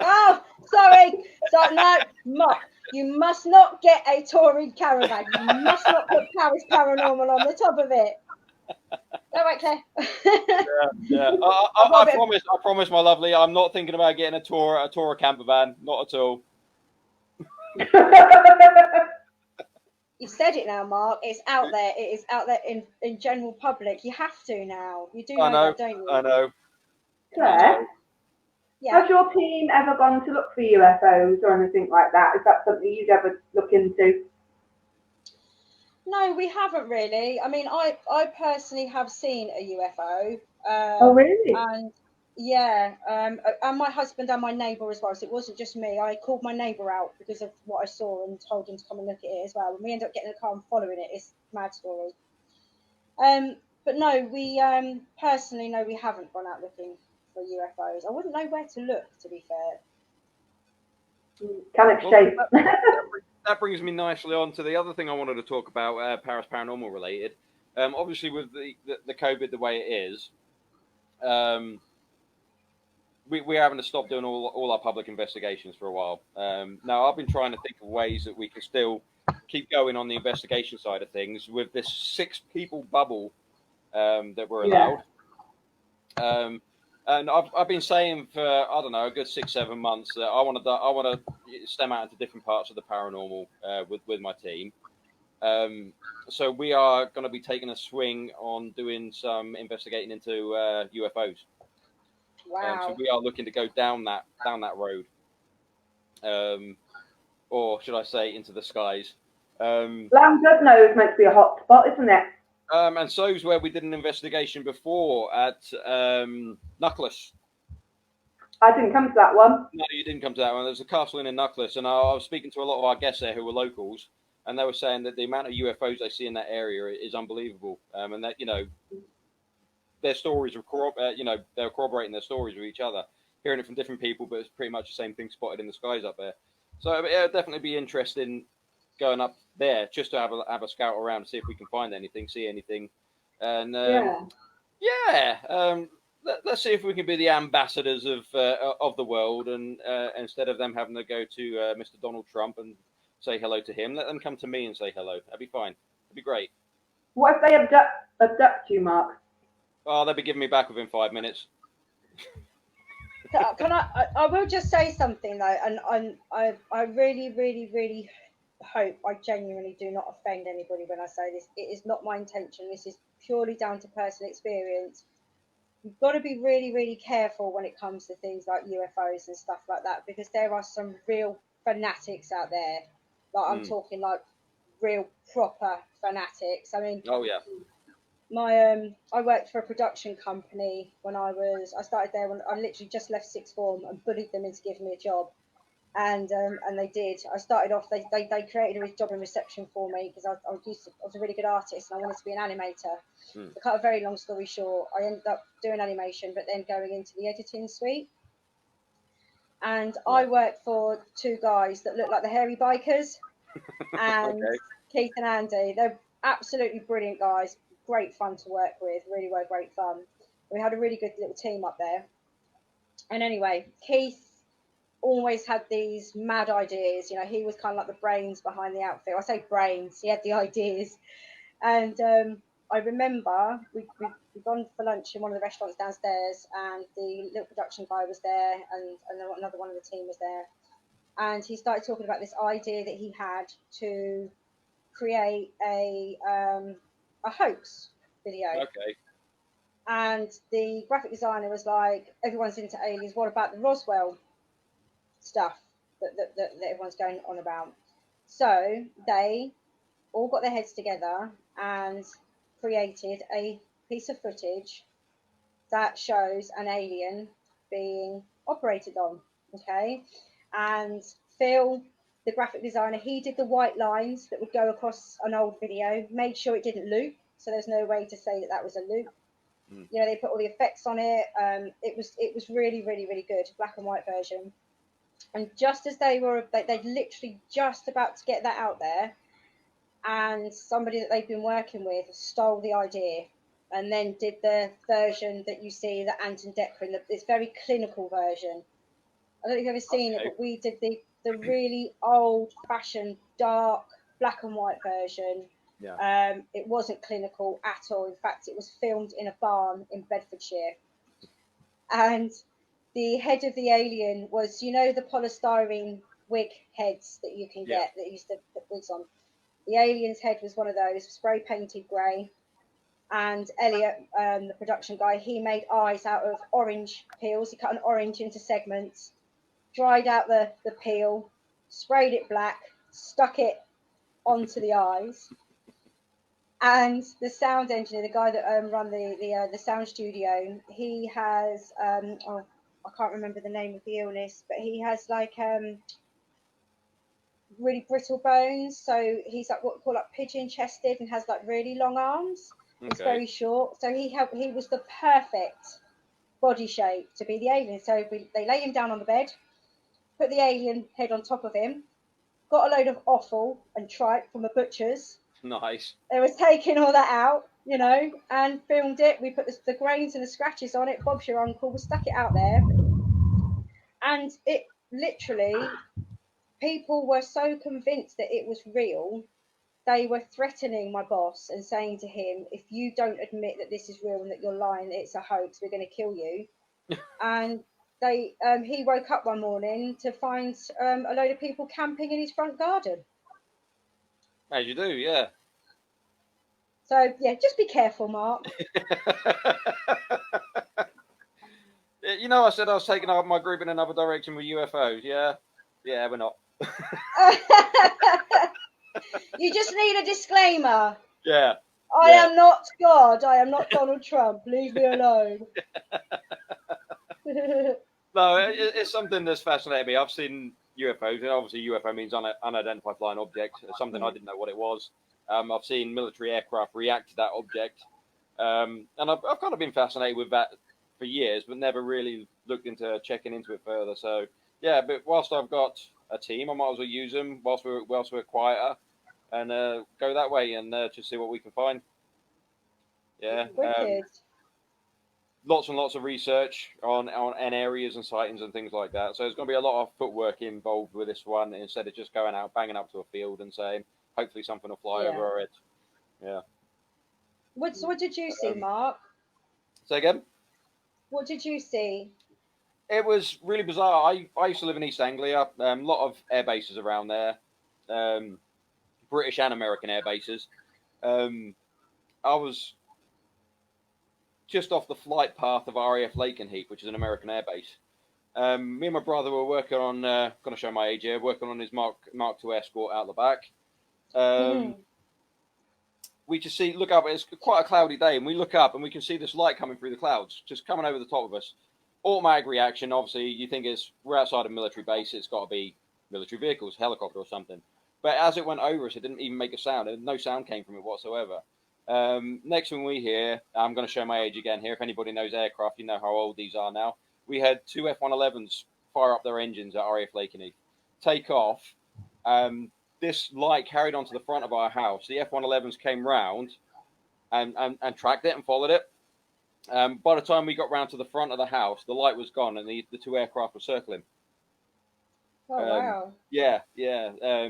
Oh, sorry. So no, Mark, you must not get a touring caravan. You must not put Powys Paranormal on the top of it. All right, Claire. Yeah. I promise, my lovely. I'm not thinking about getting a tour camper van. Not at all. You've said it now, Mark. It's out there. It is out there in general public. You have to now. You do know that, don't you? I know. Claire, Yeah. has your team ever gone to look for UFOs or anything like that? Is that something you'd ever look into? No, we haven't really. I mean, I personally have seen a UFO. Oh, really? And yeah, and my husband and my neighbour as well. So it wasn't just me. I called my neighbour out because of what I saw and told him to come and look at it as well. And we ended up getting in the car and following it. It's a mad story. But no, we personally, no, we haven't gone out looking for UFOs. I wouldn't know where to look, to be fair. Can exchange. Well, that brings me nicely on to the other thing I wanted to talk about, Powys Paranormal related. Obviously, with the COVID the way it is, we're having to stop doing all our public investigations for a while. Now, I've been trying to think of ways that we can still keep going on the investigation side of things with this 6 people bubble that we're allowed. Yeah. And I've been saying for, I don't know, a good 6-7 months that I want to stem out into different parts of the paranormal with my team. So we are going to be taking a swing on doing some investigating into UFOs. Wow. So we are looking to go down that road, or should I say, into the skies. Llandudno is meant to be a hot spot, isn't it? And so's where we did an investigation before at Nuckless. I didn't come to that one. No, you didn't come to that one. There's a castle in Nuckless, and I was speaking to a lot of our guests there who were locals, and they were saying that the amount of UFOs they see in that area is unbelievable, and that their stories are they're corroborating their stories with each other, hearing it from different people, but it's pretty much the same thing spotted in the skies up there. So it'll definitely be interesting going up there just to have a scout around, see if we can find anything, see anything, and let's see if we can be the ambassadors of the world, and instead of them having to go to Mr. Donald Trump and say hello to him, let them come to me and say hello. That'd be fine. It'd be great. What if they abduct you, Mark? Oh, they'll be giving me back within 5 minutes. Can I will just say something though, and I really, really, really hope I genuinely do not offend anybody when I say this. It is not my intention. This is purely down to personal experience. You've got to be really, really careful when it comes to things like UFOs and stuff like that, because there are some real fanatics out there. Like I'm talking like real proper fanatics. I mean, oh yeah. I worked for a production company when I started there when I literally just left sixth form and bullied them into giving me a job, and they did. I started off. They created a job in reception for me because I was a really good artist and I wanted to be an animator. To cut a very long story short, I ended up doing animation, but then going into the editing suite. And I worked for 2 guys that looked like the hairy bikers, and Okay. Keith and Andy. They're absolutely brilliant guys. Great fun to work with. Really were great fun. We had a really good little team up there. And anyway, Keith always had these mad ideas. He was kind of like the brains behind the outfit. I say brains. He had the ideas. And I remember we'd gone for lunch in one of the restaurants downstairs, and the little production guy was there, and another one of the team was there. And he started talking about this idea that he had to create a hoax video. Okay. And the graphic designer was like, everyone's into aliens. What about the Roswell stuff that everyone's going on about? So they all got their heads together and created a piece of footage that shows an alien being operated on. Okay. And Phil, the graphic designer, he did the white lines that would go across an old video, made sure it didn't loop, so there's no way to say that was a loop. They put all the effects on it. It was really, really, really good, black and white version. And just as they'd literally just about to get that out there, and somebody that they've been working with stole the idea and then did the version that you see that Anton Decker in this very clinical version. I don't know if you've ever seen it, but we did the really old-fashioned, dark, black and white version. Yeah. It wasn't clinical at all. In fact, it was filmed in a barn in Bedfordshire. And the head of the alien was, the polystyrene wig heads that you can get that used to put wigs on. The alien's head was one of those, spray painted grey. And Elliot, the production guy, he made eyes out of orange peels. He cut an orange into segments, dried out the peel, sprayed it black, stuck it onto the eyes. And the sound engineer, the guy that run the sound studio, he has I can't remember the name of the illness, but he has like really brittle bones. So he's like what we call like pigeon chested and has like really long arms. Okay. It's very short. So he was the perfect body shape to be the alien. So they lay him down on the bed, put the alien head on top of him, got a load of offal and tripe from a butcher's. Nice. They was taking all that out, and filmed it. We put the grains and the scratches on it. Bob's your uncle. We stuck it out there. And it literally, people were so convinced that it was real, they were threatening my boss and saying to him, if you don't admit that this is real and that you're lying, it's a hoax, we're going to kill you. And he woke up one morning to find a load of people camping in his front garden. As you do, yeah. So, yeah, just be careful, Mark. I said I was taking my group in another direction with UFOs, yeah? Yeah, we're not. You just need a disclaimer. Yeah. I am not God. I am not Donald Trump. Leave me alone. No, it's something that's fascinated me. I've seen UFOs, and obviously UFO means unidentified flying object. It's something I didn't know what it was. I've seen military aircraft react to that object. And I've kind of been fascinated with that for years, but never really looked into checking into it further. So, yeah, but whilst I've got a team, I might as well use them whilst we're quieter and go that way and just see what we can find. Yeah. Lots and lots of research on areas and sightings and things like that. So there's going to be a lot of footwork involved with this one instead of just going out, banging up to a field and saying, hopefully something will fly over our heads. Yeah. So what did you see, Mark? Say again? What did you see? It was really bizarre. I used to live in East Anglia. A lot of air bases around there. British and American air bases. I was just off the flight path of RAF Lakenheath, which is an American air base. Me and my brother were working on, going to show my age here, working on his Mark II Escort out the back. We just look up, it's quite a cloudy day, and we look up and we can see this light coming through the clouds, just coming over the top of us. Automatic reaction, obviously, you think we're outside a military base, it's got to be military vehicles, helicopter or something. But as it went over us, it didn't even make a sound, and no sound came from it whatsoever. Next thing we hear, I'm going to show my age again here. If anybody knows aircraft, you know how old these are now. We had two F-111s fire up their engines at RAF Lakenheath, take off. This light carried onto the front of our house. The F-111s came round and tracked it and followed it. By the time we got round to the front of the house, the light was gone and the two aircraft were circling. Oh, wow. Yeah.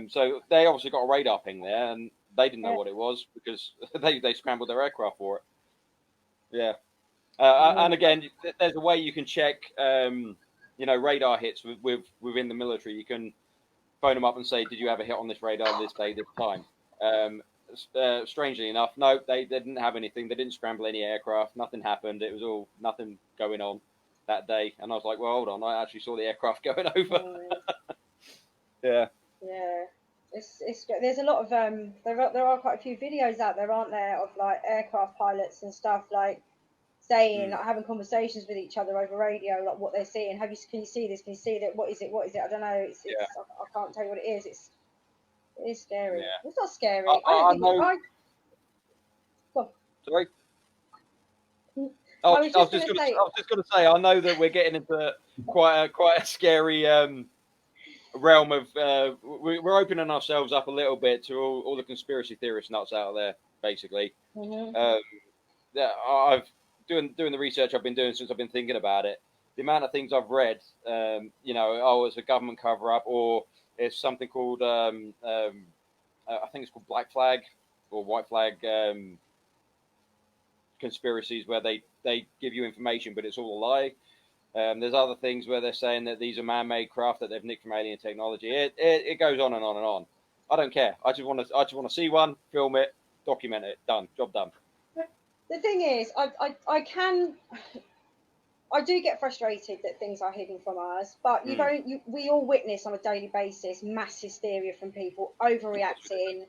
So they obviously got a radar ping there, and they didn't know what it was because they scrambled their aircraft for it. Yeah. And again, there's a way you can check, radar hits within the military. You can phone them up and say, did you have a hit on this radar this day, this time? Strangely enough, no, they didn't have anything. They didn't scramble any aircraft. Nothing happened. It was all nothing going on that day. And I was like, well, hold on. I actually saw the aircraft going over. Yeah. Yeah. There's a lot of there are quite a few videos out there, aren't there, of like aircraft pilots and stuff like saying like having conversations with each other over radio, like what they're seeing. Can you see this? Can you see that? What is it? I don't know. I can't tell you what it is. It is scary. Yeah. It's not scary. I don't think Sorry. I was just going to say. I know that we're getting into quite a scary realm of. We're opening ourselves up a little bit to all the conspiracy theorist nuts out there, basically. I've doing the research I've been doing since I've been thinking about it. The amount of things I've read, it's a government cover up, or it's something called I think it's called black flag or white flag conspiracies, where they give you information, but it's all a lie. There's other things where they're saying that these are man-made craft that they've nicked from alien technology. It goes on and on and on. I don't care. I just want to see one, film it, document it. Done. Job done. The thing is, I do get frustrated that things are hidden from us, but we all witness on a daily basis mass hysteria from people overreacting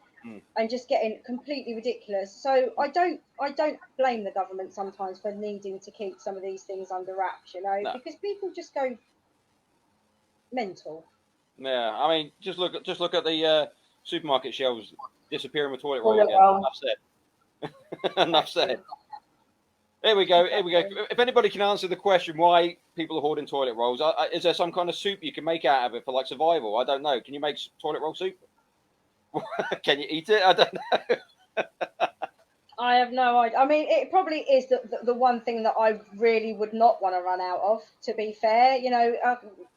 and just getting completely ridiculous. So I don't blame the government sometimes for needing to keep some of these things under wraps, because people just go mental. Yeah, I mean, just look at the supermarket shelves disappearing with toilet roll again. Enough said. Enough said. Here we go. If anybody can answer the question why people are hoarding toilet rolls, is there some kind of soup you can make out of it for like survival? I don't know. Can you make toilet roll soup? Can you eat it? I don't know. I have no idea. I mean, it probably is the one thing that I really would not want to run out of, to be fair.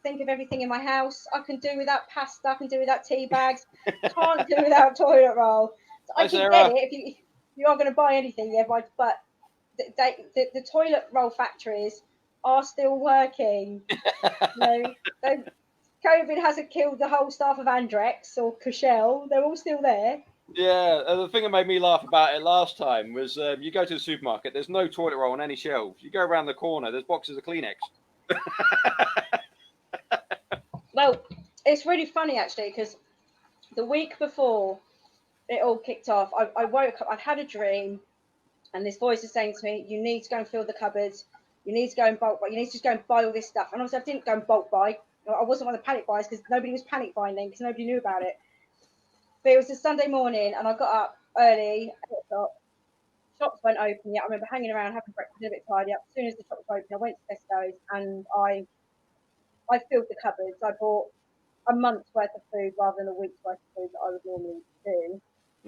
Think of everything in my house. I can do without pasta. I can do without tea bags. Can't do without toilet roll. So I can get it if you are going to buy anything, yeah, but the toilet roll factories are still working. COVID hasn't killed the whole staff of Andrex or Cushell. They're all still there. Yeah, the thing that made me laugh about it last time was you go to the supermarket, there's no toilet roll on any shelves. You go around the corner, there's boxes of Kleenex. Well, it's really funny actually, because the week before it all kicked off, I woke up, I'd had a dream, and this voice is saying to me, you need to go and fill the cupboards. You need to go and bulk buy. You need to just go and buy all this stuff. And obviously I didn't go and bulk buy. I wasn't one of the panic buys because nobody was panic buying then because nobody knew about it. But it was a Sunday morning and I got up early. Shops weren't open yet. I remember hanging around, having breakfast, a bit tidy up. As soon as the shops were open, I went to Tesco's and I filled the cupboards. I bought a month's worth of food rather than a week's worth of food that I would normally do.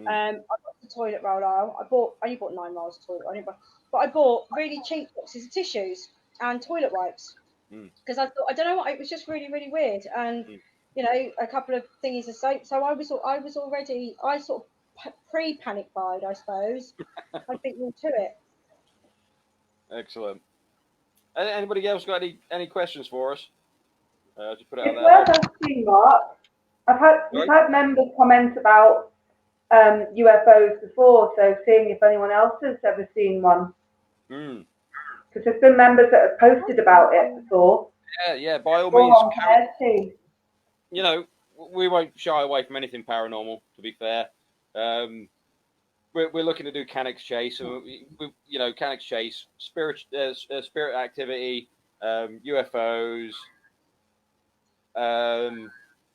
I got the toilet roll aisle. I only bought 9 rolls of toilet roll, but I bought really cheap boxes of tissues and toilet wipes because I thought, I don't know what, it was just really, really weird. And a couple of thingies of soap. So I was already, I sort of pre-panic buyed, I suppose. I think we'll to it. Excellent. Anybody else got any questions for us? Just put it out there. It's worth asking, Mark. We've had members comment about UFOs before, so seeing if anyone else has ever seen one. Because there's been members that have posted about it before. Yeah, by all means. We won't shy away from anything paranormal, to be fair. We're looking to do Canucks Chase, so Canucks Chase, spirit activity, UFOs,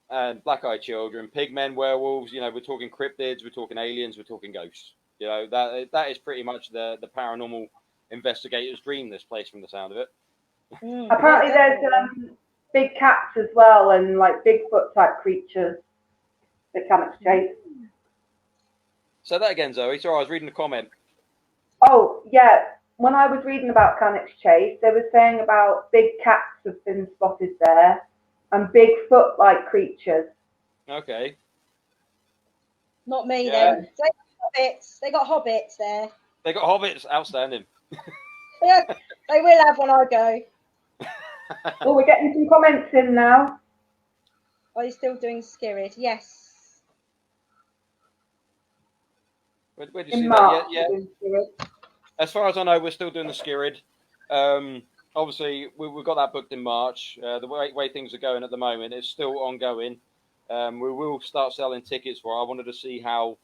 and black-eyed children, pigmen, werewolves. We're talking cryptids, we're talking aliens, we're talking ghosts. That is pretty much the paranormal investigator's dream. This place, from the sound of it. Apparently, there's big cats as well, and like Bigfoot type creatures that Canucks Chase. Say that again, Zoe. Sorry, I was reading the comment. Oh yeah, when I was reading about Canucks Chase, they were saying about big cats have been spotted there. And Bigfoot-like creatures. Okay. Not me then. They got hobbits there. They got hobbits. Outstanding. Yeah, they will have when I go. Oh, we're getting some comments in now. Are you still doing Skirid? Yes. Where do you see that? Yeah. As far as I know, we're still doing the Skirid. Obviously, we've got that booked in March. The way things are going at the moment, it's still ongoing. We will start selling tickets for it. I wanted to see how,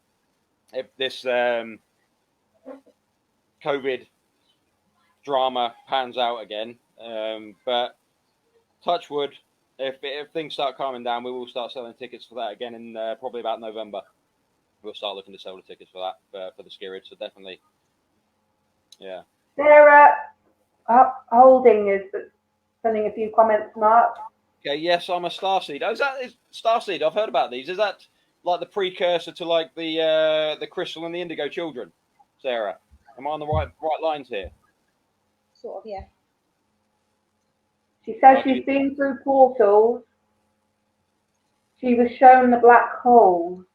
if this COVID drama pans out again. But touch wood, if things start calming down, we will start selling tickets for that again in probably about November. We'll start looking to sell the tickets for that, for the Skirid. So definitely, yeah. Holding is sending a few comments, Mark. Okay, yes, I'm a starseed. Oh, is starseed? I've heard about these. Is that like the precursor to like the crystal and the indigo children, Sarah? Am I on the right lines here? Sort of, yeah. She says she's been through portals. She was shown the black hole.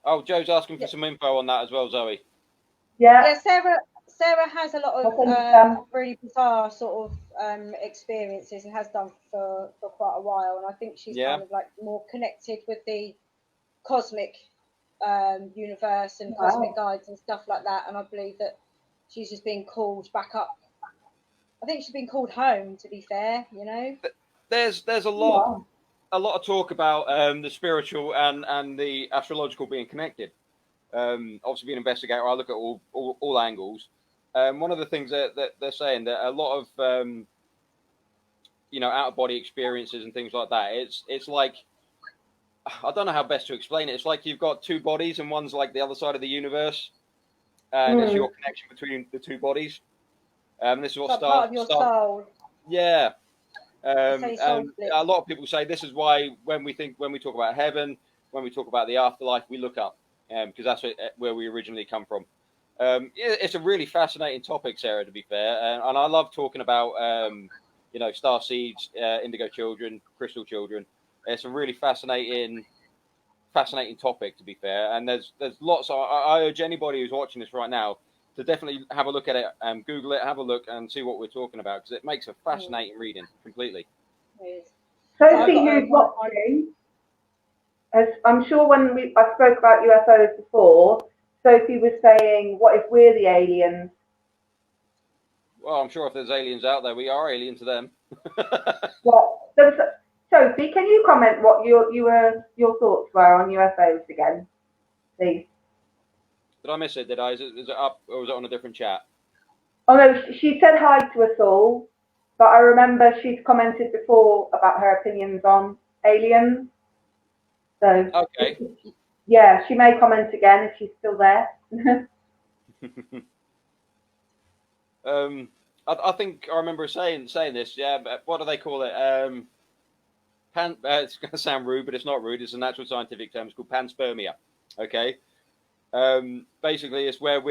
Oh, Joe's asking for some info on that as well, Zoe. Yeah. Sarah has a lot of really bizarre sort of experiences and has done for quite a while, and I think she's kind of like more connected with the cosmic universe and cosmic guides and stuff like that. And I believe that she's just been called back up. I think she's been called home. To be fair, you know. There's a lot of talk about the spiritual and the astrological being connected. Obviously, being an investigator, I look at all angles. One of the things that they're saying that a lot of out of body experiences and things like that. It's like, I don't know how best to explain it. It's like you've got two bodies and one's like the other side of the universe, and it's your connection between the two bodies. This is what part of your soul. Yeah. And a lot of people say this is why when we talk about heaven, when we talk about the afterlife, we look up, because that's where we originally come from. It's a really fascinating topic, Sarah, to be fair, and I love talking about star seeds, indigo children, crystal children. It's a really fascinating topic, to be fair, and there's lots. I urge anybody who's watching this right now to definitely have a look at it, Google it, have a look, and see what we're talking about, because it makes a fascinating reading completely. Sophie, who's watching, I'm sure when I spoke about UFOs before, Sophie was saying, what if we're the aliens? Well, I'm sure if there's aliens out there, we are alien to them. Sophie, can you comment what your thoughts were on UFOs again, please? Did I miss it? Did I? Is it up, or was it on a different chat? Oh no, she said hi to us all, but I remember she's commented before about her opinions on aliens. So okay, yeah, she may comment again if she's still there. I think I remember saying this. Yeah, but what do they call it? It's going to sound rude, but it's not rude. It's a natural scientific term. It's called panspermia. Okay. Basically, it's where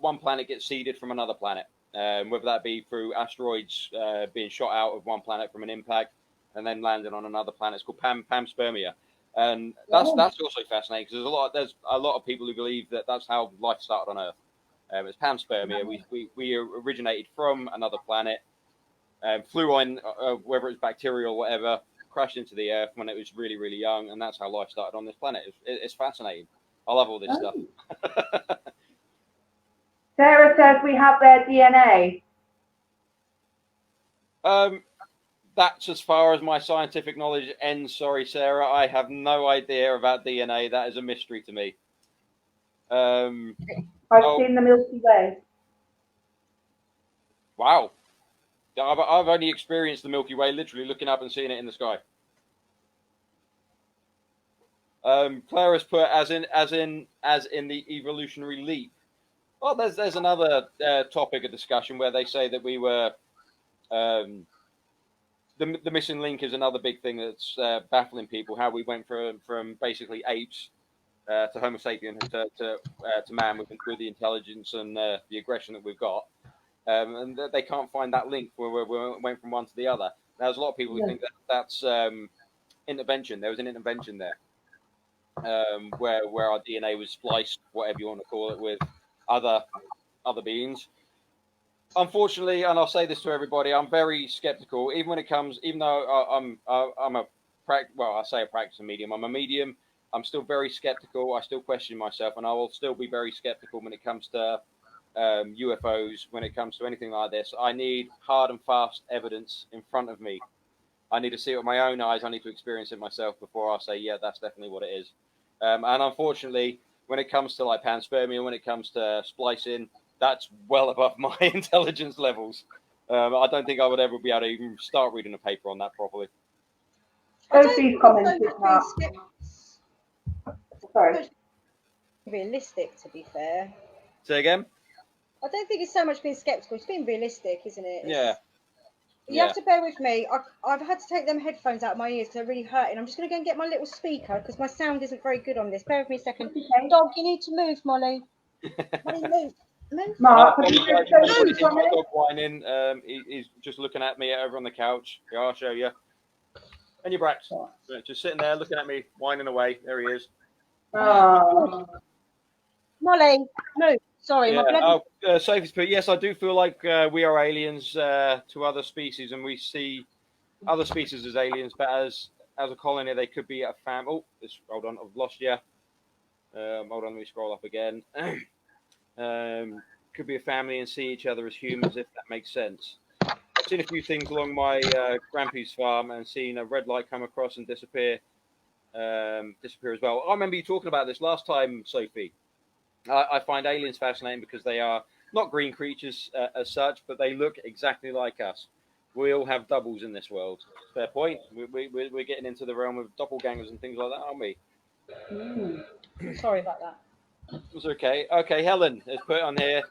one planet gets seeded from another planet, whether that be through asteroids being shot out of one planet from an impact and then landing on another planet. It's called panspermia, and that's also fascinating because there's a lot of people who believe that that's how life started on Earth. It's panspermia. We originated from another planet, flew on, whether it's bacterial or whatever, crashed into the Earth when it was really, really young, and that's how life started on this planet. It's fascinating. I love all this stuff. Sarah says we have their DNA. That's as far as my scientific knowledge ends. Sorry, Sarah. I have no idea about DNA. That is a mystery to me. I've seen the Milky Way. Wow. I've only experienced the Milky Way literally looking up and seeing it in the sky. Claire has put as in the evolutionary leap. Well, there's another topic of discussion where they say that we were the missing link is another big thing that's baffling people. How we went from basically apes to Homo sapien to man with the intelligence and the aggression that we've got, and they can't find that link where we went from one to the other. There's a lot of people who think that's intervention. There was an intervention there. Where our DNA was spliced, whatever you want to call it, with other beings. Unfortunately, and I'll say this to everybody, I'm very skeptical. Even though I'm a practicing medium, I'm a medium. I'm still very skeptical. I still question myself, and I will still be very skeptical when it comes to UFOs. When it comes to anything like this, I need hard and fast evidence in front of me. I need to see it with my own eyes. I need to experience it myself before I say, yeah, that's definitely what it is. And unfortunately, when it comes to like panspermia, when it comes to splicing, that's well above my intelligence levels. I don't think I would ever be able to even start reading a paper on that properly. Sophie's commented Sorry. Realistic, to be fair. Say again? I don't think it's so much being skeptical. It's being realistic, isn't it? Yeah. You have to bear with me. I've had to take them headphones out of my ears because they're really hurting. I'm just going to go and get my little speaker because my sound isn't very good on this. Bear with me a second. Okay. Dog, you need to move, Molly. Molly, move. Move. Mark, have Any you guys, been anybody so hears my dog whining? He's just looking at me over on the couch. Yeah, I'll show you. And your brats, just sitting there looking at me, whining away. There he is. Oh. Molly, move. Sorry, Yeah. my bloody... Sophie's put, yes, I do feel like we are aliens to other species, and we see other species as aliens, but as a colony, they could be a fam. Oh, hold on, I've lost you. Hold on, let me scroll up again. Could be a family and see each other as humans, if that makes sense. I've seen a few things along my grandpa's farm and seen a red light come across and disappear as well. I remember you talking about this last time, Sophie. I find aliens fascinating because they are not green creatures as such, but they look exactly like us. We all have doubles in this world. Fair point. We're getting into the realm of doppelgangers and things like that, aren't we? Sorry about that. It's okay. Okay, Helen has put on here.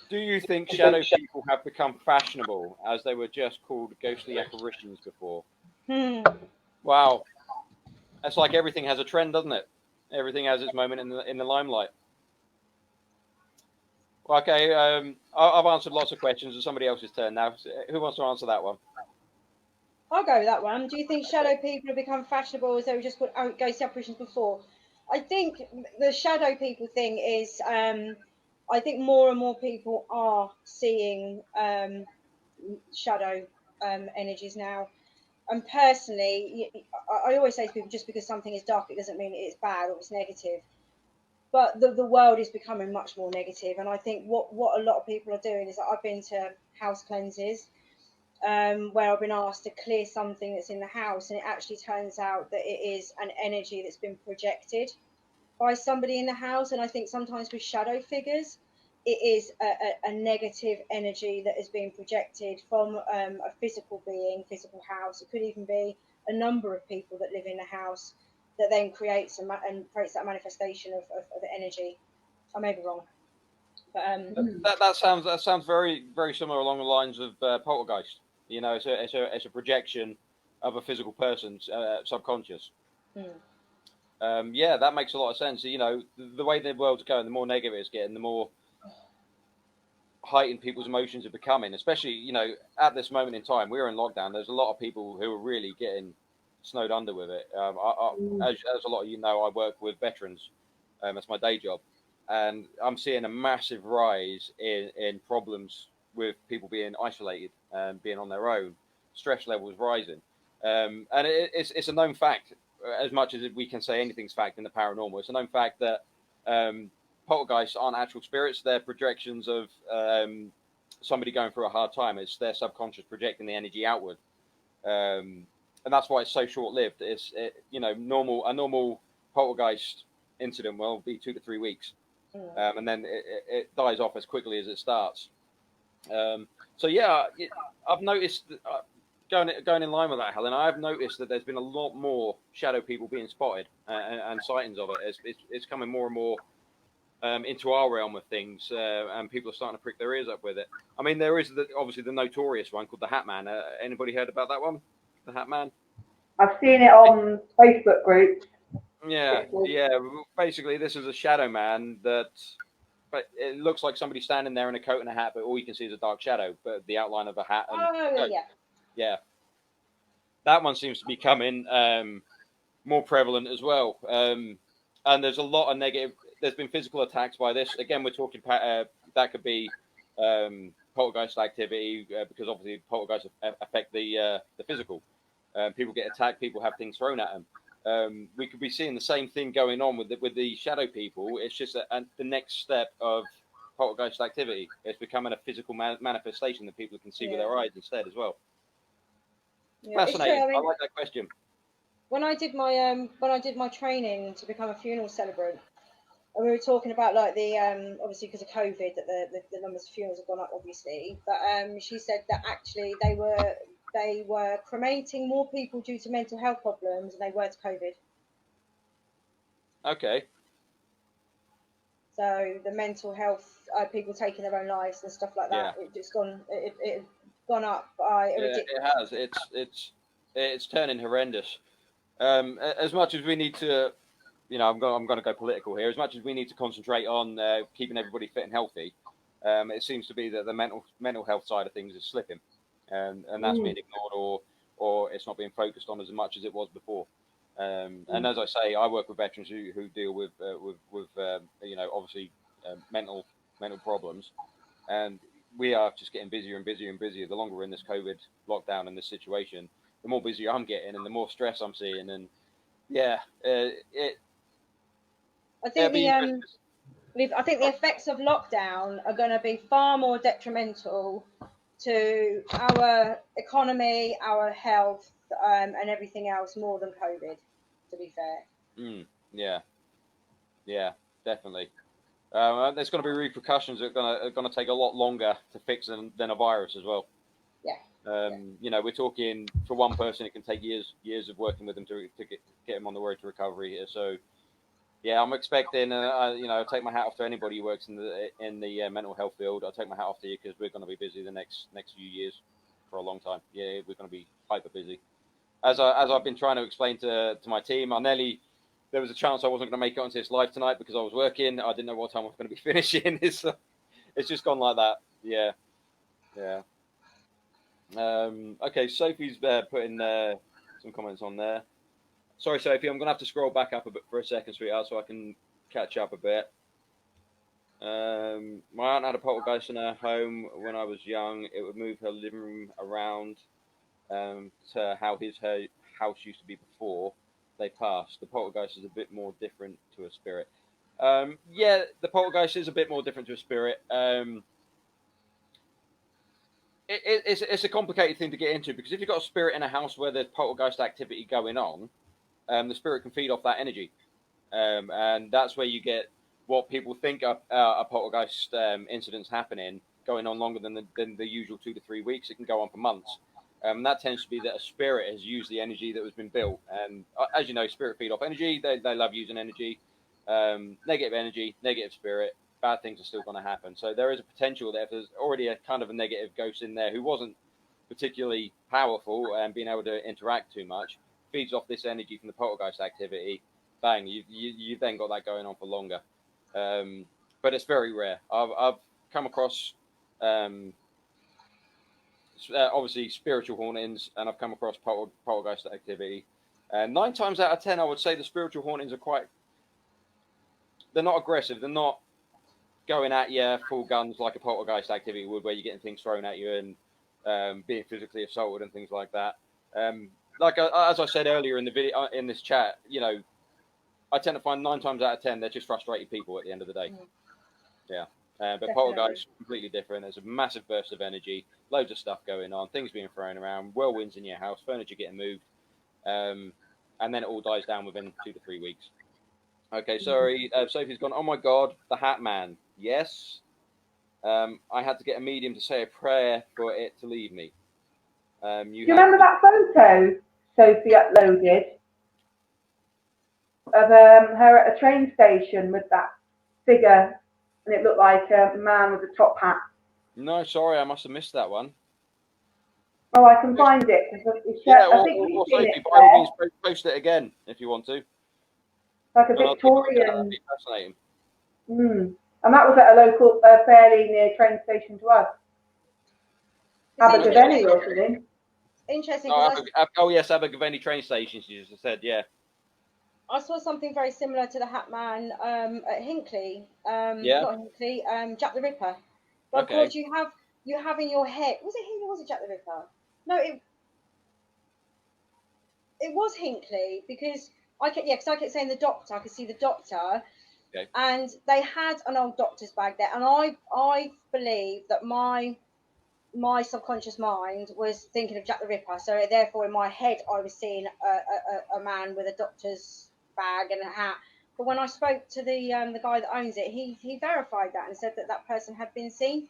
Do you think shadow people have become fashionable as they were just called ghostly apparitions before? Wow. That's like everything has a trend, doesn't it? Everything has its moment in the limelight. Okay, I've answered lots of questions. It's somebody else's turn now. Who wants to answer that one? I'll go with that one. Do you think shadow people have become fashionable as they were just called ghost apparitions before? I think the shadow people thing is, I think more and more people are seeing shadow energies now. And personally, I always say to people, just because something is dark, it doesn't mean it's bad or it's negative. But the world is becoming much more negative, and I think what a lot of people are doing is that I've been to house cleanses where I've been asked to clear something that's in the house, and it actually turns out that it is an energy that's been projected by somebody in the house. And I think sometimes with shadow figures, it is a negative energy that is being projected from a physical being, physical house. It could even be a number of people that live in the house that then creates creates that manifestation of energy. I may be wrong, but that sounds very very similar along the lines of poltergeist. You know, it's a projection of a physical person's subconscious. Yeah, that makes a lot of sense. You know, the way the world's going, the more negative it's getting, the more heightened people's emotions are becoming. Especially, you know, at this moment in time, we're in lockdown. There's a lot of people who are really getting snowed under with it. As a lot of you know, I work with veterans. That's my day job, and I'm seeing a massive rise in problems with people being isolated and being on their own. Stress levels rising, and it's a known fact. As much as we can say anything's fact in the paranormal, it's a known fact that poltergeists aren't actual spirits. They're projections of somebody going through a hard time. It's their subconscious projecting the energy outward, and that's why it's so short-lived. You know, a normal poltergeist incident will be 2 to 3 weeks, and then it dies off as quickly as it starts. So yeah, I've noticed. Going in line with that, Helen, I've noticed that there's been a lot more shadow people being spotted and sightings of it. It's coming more and more into our realm of things, and people are starting to prick their ears up with it. I mean, there is obviously the notorious one called the Hat Man. Anybody heard about that one? The Hat Man? I've seen it on Facebook groups. Yeah. Basically, this is a shadow man but it looks like somebody standing there in a coat and a hat, but all you can see is a dark shadow, but the outline of a hat. And yeah, that one seems to be becoming more prevalent as well. And there's a lot of negative. There's been physical attacks by this. Again, we're talking that could be poltergeist activity because obviously poltergeists affect the physical. People get attacked. People have things thrown at them. We could be seeing the same thing going on with the shadow people. It's just the next step of poltergeist activity. It's becoming a physical manifestation that people can see with their eyes instead as well. Yeah, fascinating. I like that question. When I did my training to become a funeral celebrant, and we were talking about like the obviously because of COVID that the numbers of funerals have gone up obviously, but she said that actually they were cremating more people due to mental health problems than they were to COVID. Okay. So the mental health, people taking their own lives and stuff like that, it's gone. gone up by a Yeah, ridiculous. it has. It's turning horrendous. As much as we need to, I'm going to go political here. As much as we need to concentrate on keeping everybody fit and healthy, it seems to be that the mental health side of things is slipping, and that's being ignored, or it's not being focused on as much as it was before. And as I say, I work with veterans who deal with obviously mental problems, and we are just getting busier and busier and busier. The longer we're in this COVID lockdown and this situation, the more busy I'm getting and the more stress I'm seeing. And yeah, I think I think the effects of lockdown are going to be far more detrimental to our economy, our health, and everything else more than COVID, to be fair. Yeah, definitely. There's going to be repercussions that are going to take a lot longer to fix than a virus as well. Yeah. We're talking for one person, it can take years of working with them to get them on the road to recovery here. So, yeah, I'm expecting. I take my hat off to anybody who works in the mental health field. I take my hat off to you because we're going to be busy the next few years for a long time. Yeah, we're going to be hyper busy. As I've been trying to explain to my team, there was a chance I wasn't going to make it onto this live tonight because I was working. I didn't know what time I was going to be finishing. It's just gone like that. Yeah. Okay, Sophie's putting some comments on there. Sorry, Sophie, I'm going to have to scroll back up a bit for a second, sweetheart, so I can catch up a bit. My aunt had a poltergeist in her home when I was young. It would move her living room around to how her house used to be before they passed. The poltergeist is a bit more different to a spirit. Yeah, the poltergeist is a bit more different to a spirit. It's a complicated thing to get into because if you've got a spirit in a house where there's poltergeist activity going on, the spirit can feed off that energy, and that's where you get what people think are poltergeist incidents happening going on longer than the usual 2 to 3 weeks. It can go on for months. That tends to be that a spirit has used the energy that has been built. And as you know, spirit feed off energy. They love using energy. Negative energy, negative spirit, bad things are still going to happen. So there is a potential that if there's already a kind of a negative ghost in there who wasn't particularly powerful and being able to interact too much, feeds off this energy from the poltergeist activity, bang, you've then got that going on for longer. But it's very rare. I've come across obviously spiritual hauntings, and I've come across poltergeist activity. 9 times out of 10, I would say the spiritual hauntings are they're not aggressive. They're not going at you full guns like a poltergeist activity would, where you're getting things thrown at you and being physically assaulted and things like that. As I said earlier in the video, in this chat, I tend to find 9 times out of 10 they're just frustrated people at the end of the day. Yeah. But poltergeist completely different. There's a massive burst of energy, loads of stuff going on, things being thrown around, whirlwinds in your house, furniture getting moved, and then it all dies down within 2 to 3 weeks. Okay, sorry. Sophie's gone, oh my God, the Hat Man. Yes. I had to get a medium to say a prayer for it to leave me. Do you remember that photo Sophie uploaded of her at a train station with that figure, and it looked like a man with a top hat? No, sorry, I must have missed that one. Oh, I can find it. I think you've seen it. By all means, post it again if you want to. Like a Victorian. That'd be fascinating. And that was at a local, fairly near train station to us. Abergavenny or something. Interesting. Yes, Abergavenny train station, she just said, yeah. I saw something very similar to the Hat Man at Hinckley. Not Hinckley, Jack the Ripper. But of course, you have in your head. Was it Hinckley or was it Jack the Ripper? No, it was Hinckley because I kept saying the doctor. I could see the doctor. Okay. And they had an old doctor's bag there, and I believe that my subconscious mind was thinking of Jack the Ripper. So therefore, in my head, I was seeing a man with a doctor's bag and a hat. But when I spoke to the guy that owns it, he verified that and said that person had been seen.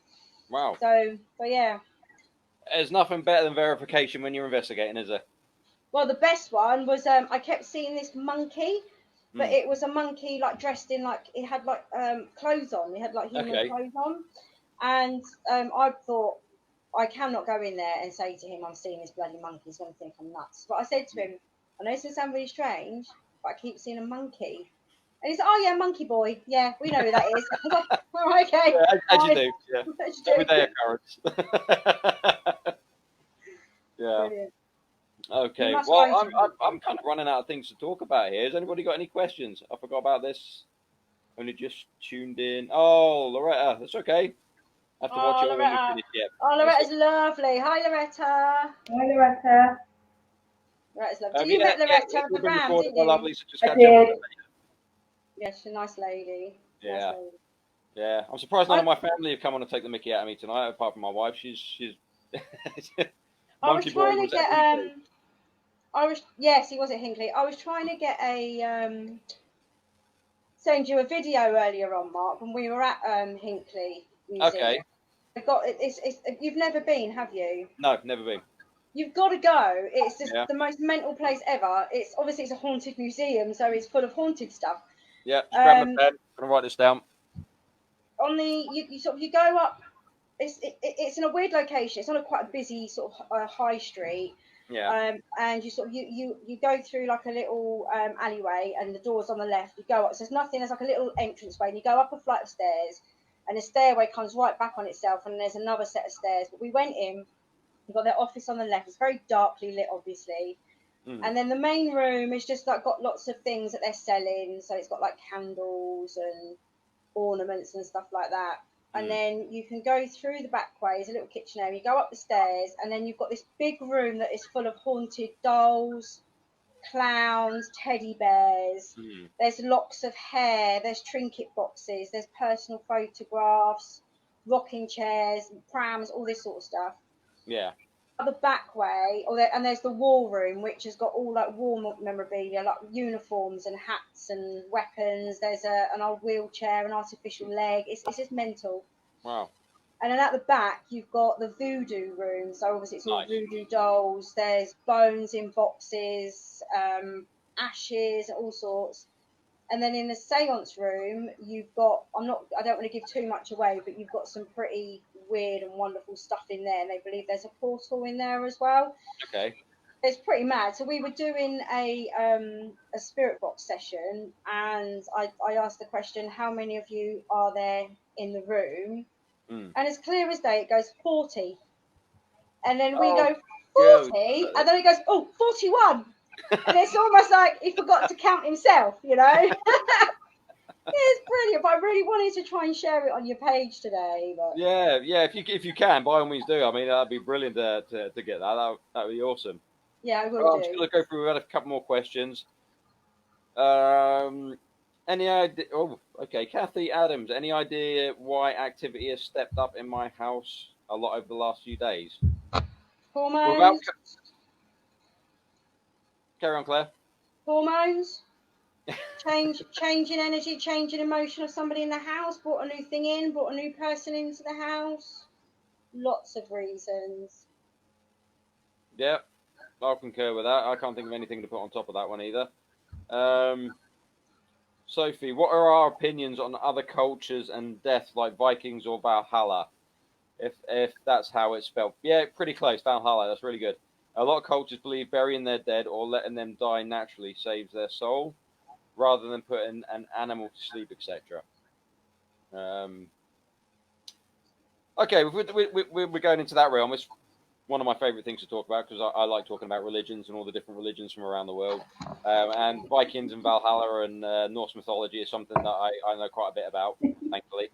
Wow. So yeah. There's nothing better than verification when you're investigating, is there? Well, the best one was I kept seeing this monkey, but it was a monkey like dressed in like it had like clothes on. It had like human clothes on, and I thought I cannot go in there and say to him, I'm seeing this bloody monkey. He's going to think I'm nuts. But I said to him, I know this is sound really strange, but I keep seeing a monkey. And he's like, oh, yeah, monkey boy. Yeah, we know who that is. I was like, oh, okay. Yeah, as you do. Yeah. As you do. Everyday occurrence. Yeah. Brilliant. Okay. You must Well, go I'm kind of running out of things to talk about here. Has anybody got any questions? I forgot about this. Only just tuned in. Oh, Loretta, that's okay. I have to watch it when you finish. Yeah. Oh, Loretta's lovely. Hi, Loretta. Hi, Loretta. Loretta's lovely. You met Loretta at the Ram, didn't you? Lovely, so just I catch did. up. Yeah, she's a nice lady. Yeah. Nice lady. Yeah. I'm surprised none of my family have come on to take the mickey out of me tonight, apart from my wife. She's I was trying to get yes, he was at Hinckley. I was trying to get send you a video earlier on, Mark, when we were at Hinckley Museum. Okay. I've got it's you've never been, have you? No, never been. You've got to go. It's just the most mental place ever. It's obviously it's a haunted museum, so it's full of haunted stuff. Yeah, just grab my pen. I'm gonna write this down. On the you go up. It's in a weird location. It's on a quite a busy sort of high street. Yeah. And you sort of you go through like a little alleyway, and the door's on the left. You go up. So there's nothing. There's like a little entranceway, and you go up a flight of stairs, and the stairway comes right back on itself, and there's another set of stairs. But we went in. You've got their office on the left. It's very darkly lit, obviously. And then the main room is just like got lots of things that they're selling. So it's got like candles and ornaments and stuff like that. And then you can go through the back way. There's a little kitchen area. You go up the stairs, and then you've got this big room that is full of haunted dolls, clowns, teddy bears. There's locks of hair. There's trinket boxes. There's personal photographs, rocking chairs, prams, all this sort of stuff. Yeah. The back way, and there's the war room, which has got all like war memorabilia, like uniforms and hats and weapons. There's an old wheelchair, an artificial leg. It's just mental. Wow. And then at the back, you've got the voodoo room. So obviously it's all voodoo dolls. There's bones in boxes, ashes, all sorts. And then in the seance room, you've got, I don't want to give too much away, but you've got some pretty weird and wonderful stuff in there. And they believe there's a portal in there as well. Okay. It's pretty mad. So we were doing a spirit box session, and I asked the question, how many of you are there in the room? And as clear as day, it goes 40. And then we go 40, and then it goes, 41. And it's almost like he forgot to count himself, you know. It's brilliant, but I really wanted to try and share it on your page today. But... Yeah. If you can, by all means do. I mean, that'd be brilliant to get that. That would be awesome. Yeah, I will do. I'm just going to go through. We had a couple more questions. Any idea? Oh, okay. Kathy Adams. Any idea why activity has stepped up in my house a lot over the last few days? Hormones. Carry on, Claire. Hormones. Change in energy, change in emotion of somebody in the house. Brought a new thing in. Brought a new person into the house. Lots of reasons. Yeah, I'll concur with that. I can't think of anything to put on top of that one either. Sophie, what are our opinions on other cultures and death, like Vikings or Valhalla? If that's how it's spelled. Yeah, pretty close. Valhalla. That's really good. A lot of cultures believe burying their dead or letting them die naturally saves their soul, rather than putting an animal to sleep, etc. Okay, we're going into that realm. It's one of my favourite things to talk about because I like talking about religions and all the different religions from around the world. And Vikings and Valhalla and Norse mythology is something that I know quite a bit about, thankfully.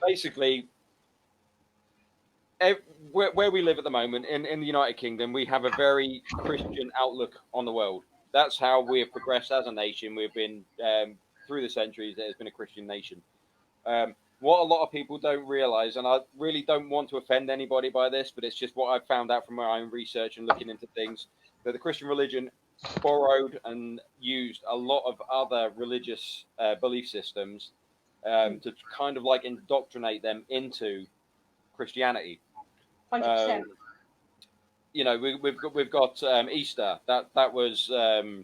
Basically, where we live at the moment in the United Kingdom, we have a very Christian outlook on the world. That's how we have progressed as a nation. We've been through the centuries. It has been a Christian nation. What a lot of people don't realize, and I really don't want to offend anybody by this, but it's just what I've found out from my own research and looking into things, that the Christian religion borrowed and used a lot of other religious belief systems to kind of like indoctrinate them into Christianity. 100%. You know, we've got Easter. That was a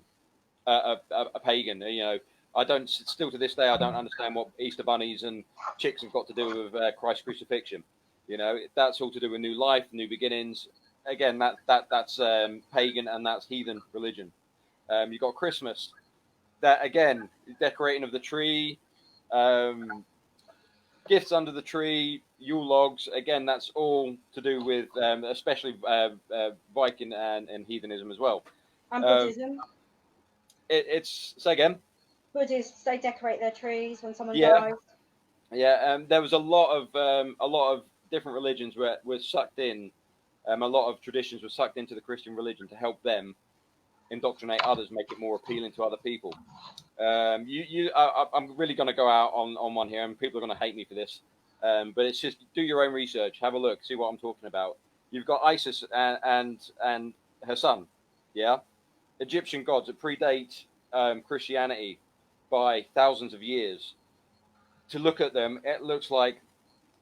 pagan. You know, I don't still to this day I don't understand what Easter bunnies and chicks have got to do with Christ's crucifixion. You know, that's all to do with new life, new beginnings. Again, that's pagan and that's heathen religion. You've got Christmas. That again, decorating of the tree, gifts under the tree, Yule logs. Again, that's all to do with especially Viking and heathenism as well. And Buddhism. It's say again. Buddhists, they decorate their trees when someone Yeah. dies. Yeah, there was a lot of different religions were sucked in. A lot of traditions were sucked into the Christian religion to help them indoctrinate others, make it more appealing to other people. I'm really going to go out on one here, and people are going to hate me for this. But it's just do your own research, have a look, see what I'm talking about. You've got Isis and her son, yeah, Egyptian gods that predate Christianity by thousands of years. To look at them, it looks like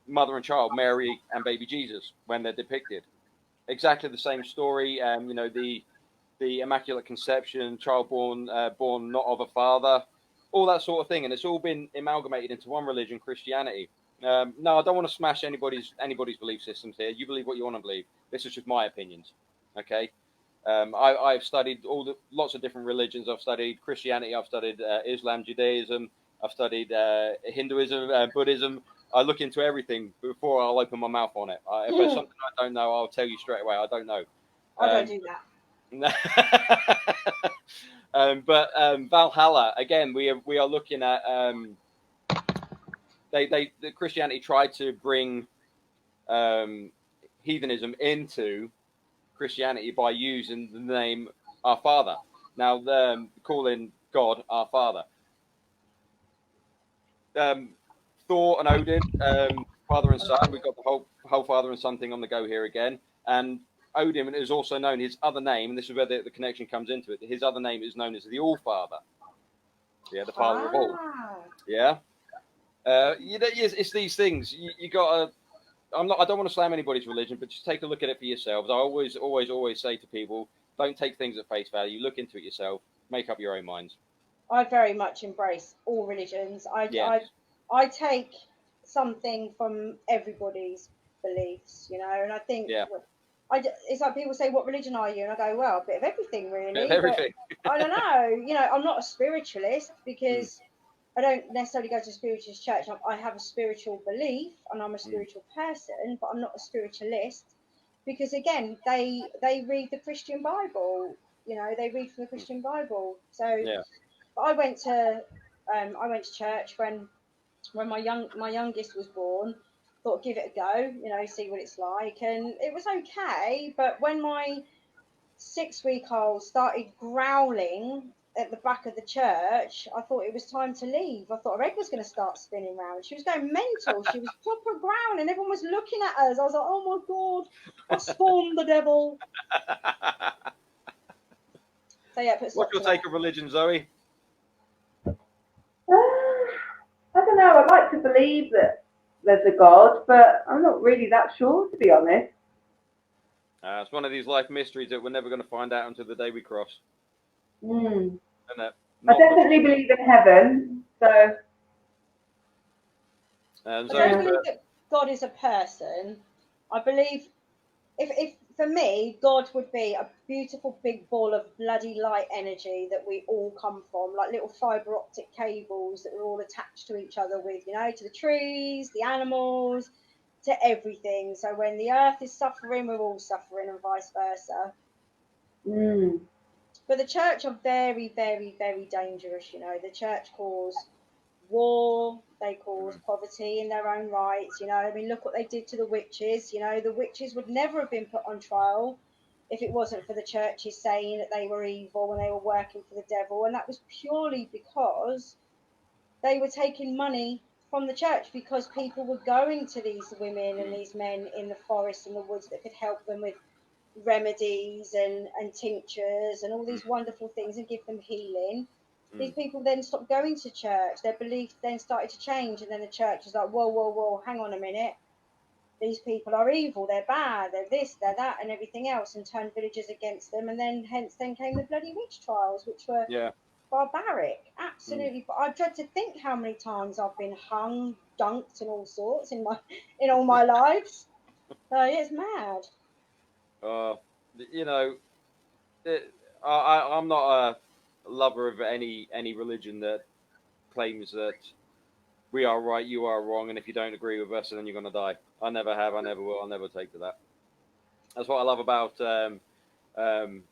mother and child, Mary and baby Jesus, when they're depicted. Exactly the same story. The Immaculate Conception, child born not of a father, all that sort of thing, and it's all been amalgamated into one religion, Christianity. No, I don't want to smash anybody's belief systems here. You believe what you want to believe. This is just my opinions. Okay. I've studied lots of different religions. I've studied Christianity. I've studied Islam, Judaism. I've studied Hinduism, Buddhism. I look into everything before I'll open my mouth on it. If there's something I don't know, I'll tell you straight away. I don't know. I don't do that. But Valhalla again, we are looking at the Christianity tried to bring heathenism into Christianity by using the name Our Father. Now calling God Our Father. Thor and Odin, father and son. We've got the whole father and son thing on the go here again. And Odin is also known, his other name, and this is where the connection comes into it. His other name is known as the All Father. Yeah, the father of all. Yeah. It's these things. You got to. I don't want to slam anybody's religion, but just take a look at it for yourselves. I always say to people, don't take things at face value. Look into it yourself. Make up your own minds. I very much embrace all religions. I take something from everybody's beliefs, you know, and I think it's like people say, "What religion are you?" And I go, "Well, a bit of everything, really." Everything. But I don't know. You know, I'm not a spiritualist because I don't necessarily go to a spiritualist church. I have a spiritual belief and I'm a spiritual person, but I'm not a spiritualist because, again, they read the Christian Bible. You know, they read from the Christian Bible. So I went to church when my youngest was born. Thought give it a go, you know, see what it's like, and it was okay. But when my 6-week-old started growling at the back of the church, I thought it was time to leave. I thought her head was going to start spinning round. She was going mental. She was proper growling. Everyone was looking at us. I was like, oh my God, I spawned the devil. So yeah, what's your take of religion, Zoe? I don't know. I'd like to believe that there's a God, but I'm not really that sure, to be honest. It's one of these life mysteries that we're never going to find out until the day we cross. I definitely believe in heaven. So I don't believe that God is a person. I believe if for me, God would be a beautiful big ball of bloody light energy that we all come from, like little fibre optic cables that we're all attached to each other with, you know, to the trees, the animals, to everything. So when the earth is suffering, we're all suffering, and vice versa. But the church are very, very, very dangerous, you know. The church cause war, they cause poverty in their own rights, you know. I mean, look what they did to the witches, you know. The witches would never have been put on trial if it wasn't for the churches saying that they were evil and they were working for the devil, and that was purely because they were taking money from the church, because people were going to these women and these men in the forest and the woods that could help them with remedies and tinctures and all these wonderful things and give them healing. These people then stopped going to church. Their beliefs then started to change, and then the church was like, whoa, hang on a minute. These people are evil, they're bad, they're this, they're that, and everything else, and turned villagers against them. And then then came the bloody witch trials, which were barbaric, absolutely. But I dread to think how many times I've been hung, dunked, and all sorts in all my lives. So it's mad. You know, I'm not a lover of any religion that claims that we are right, you are wrong, and if you don't agree with us, then you're going to die. I never have, I never will, I'll never take to that. That's what I love about um,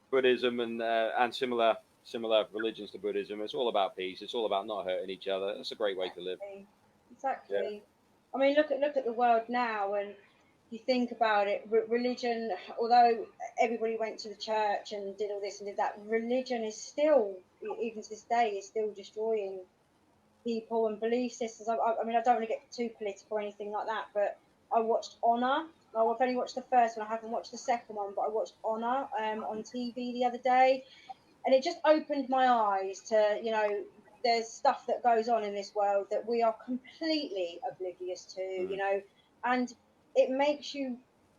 Buddhism and similar religions to Buddhism. It's all about peace. It's all about not hurting each other. It's a great way to live. Exactly. Yeah. I mean, look at the world now, and you think about it. Religion, although everybody went to the church and did all this and did that, religion is still, even to this day, is still destroying people and belief systems. I mean, I don't want to get too political or anything like that, but I watched Honor. I've only watched the first one. I haven't watched the second one, but I watched Honor on TV the other day, and it just opened my eyes to, there's stuff that goes on in this world that we are completely oblivious to, and it makes you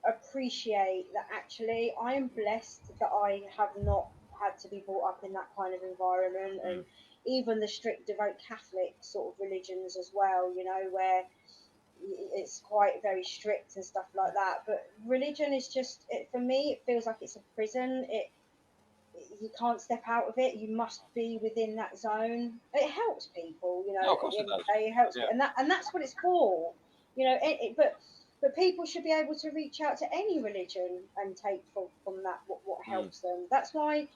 appreciate that actually I am blessed that I have not had to be brought up in that kind of environment, and even the strict devout Catholic sort of religions as well, where it's quite very strict and stuff like that. But religion is just, for me, it feels like it's a prison. You can't step out of it. You must be within that zone. It helps people, No, of at course the it end of does. the day, it helps, Yeah. and that's what it's for, but people should be able to reach out to any religion and take from that what helps them. That's why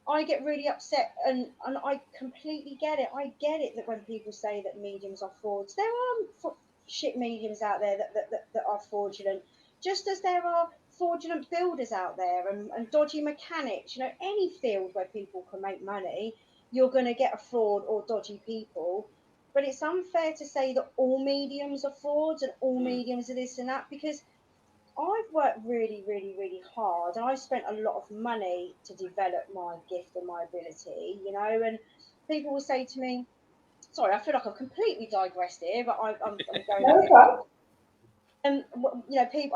I get really upset, and I completely get it. I get it that when people say that mediums are frauds, there are shit mediums out there that are fraudulent, just as there are fraudulent builders out there, and dodgy mechanics. Any field where people can make money, you're going to get a fraud or dodgy people. But it's unfair to say that all mediums are frauds and all mediums are this and that, because I've worked really, really, really hard, and I've spent a lot of money to develop my gift and my ability, and people will say to me, sorry, I feel like I've completely digressed here, but I'm going No with it. problem.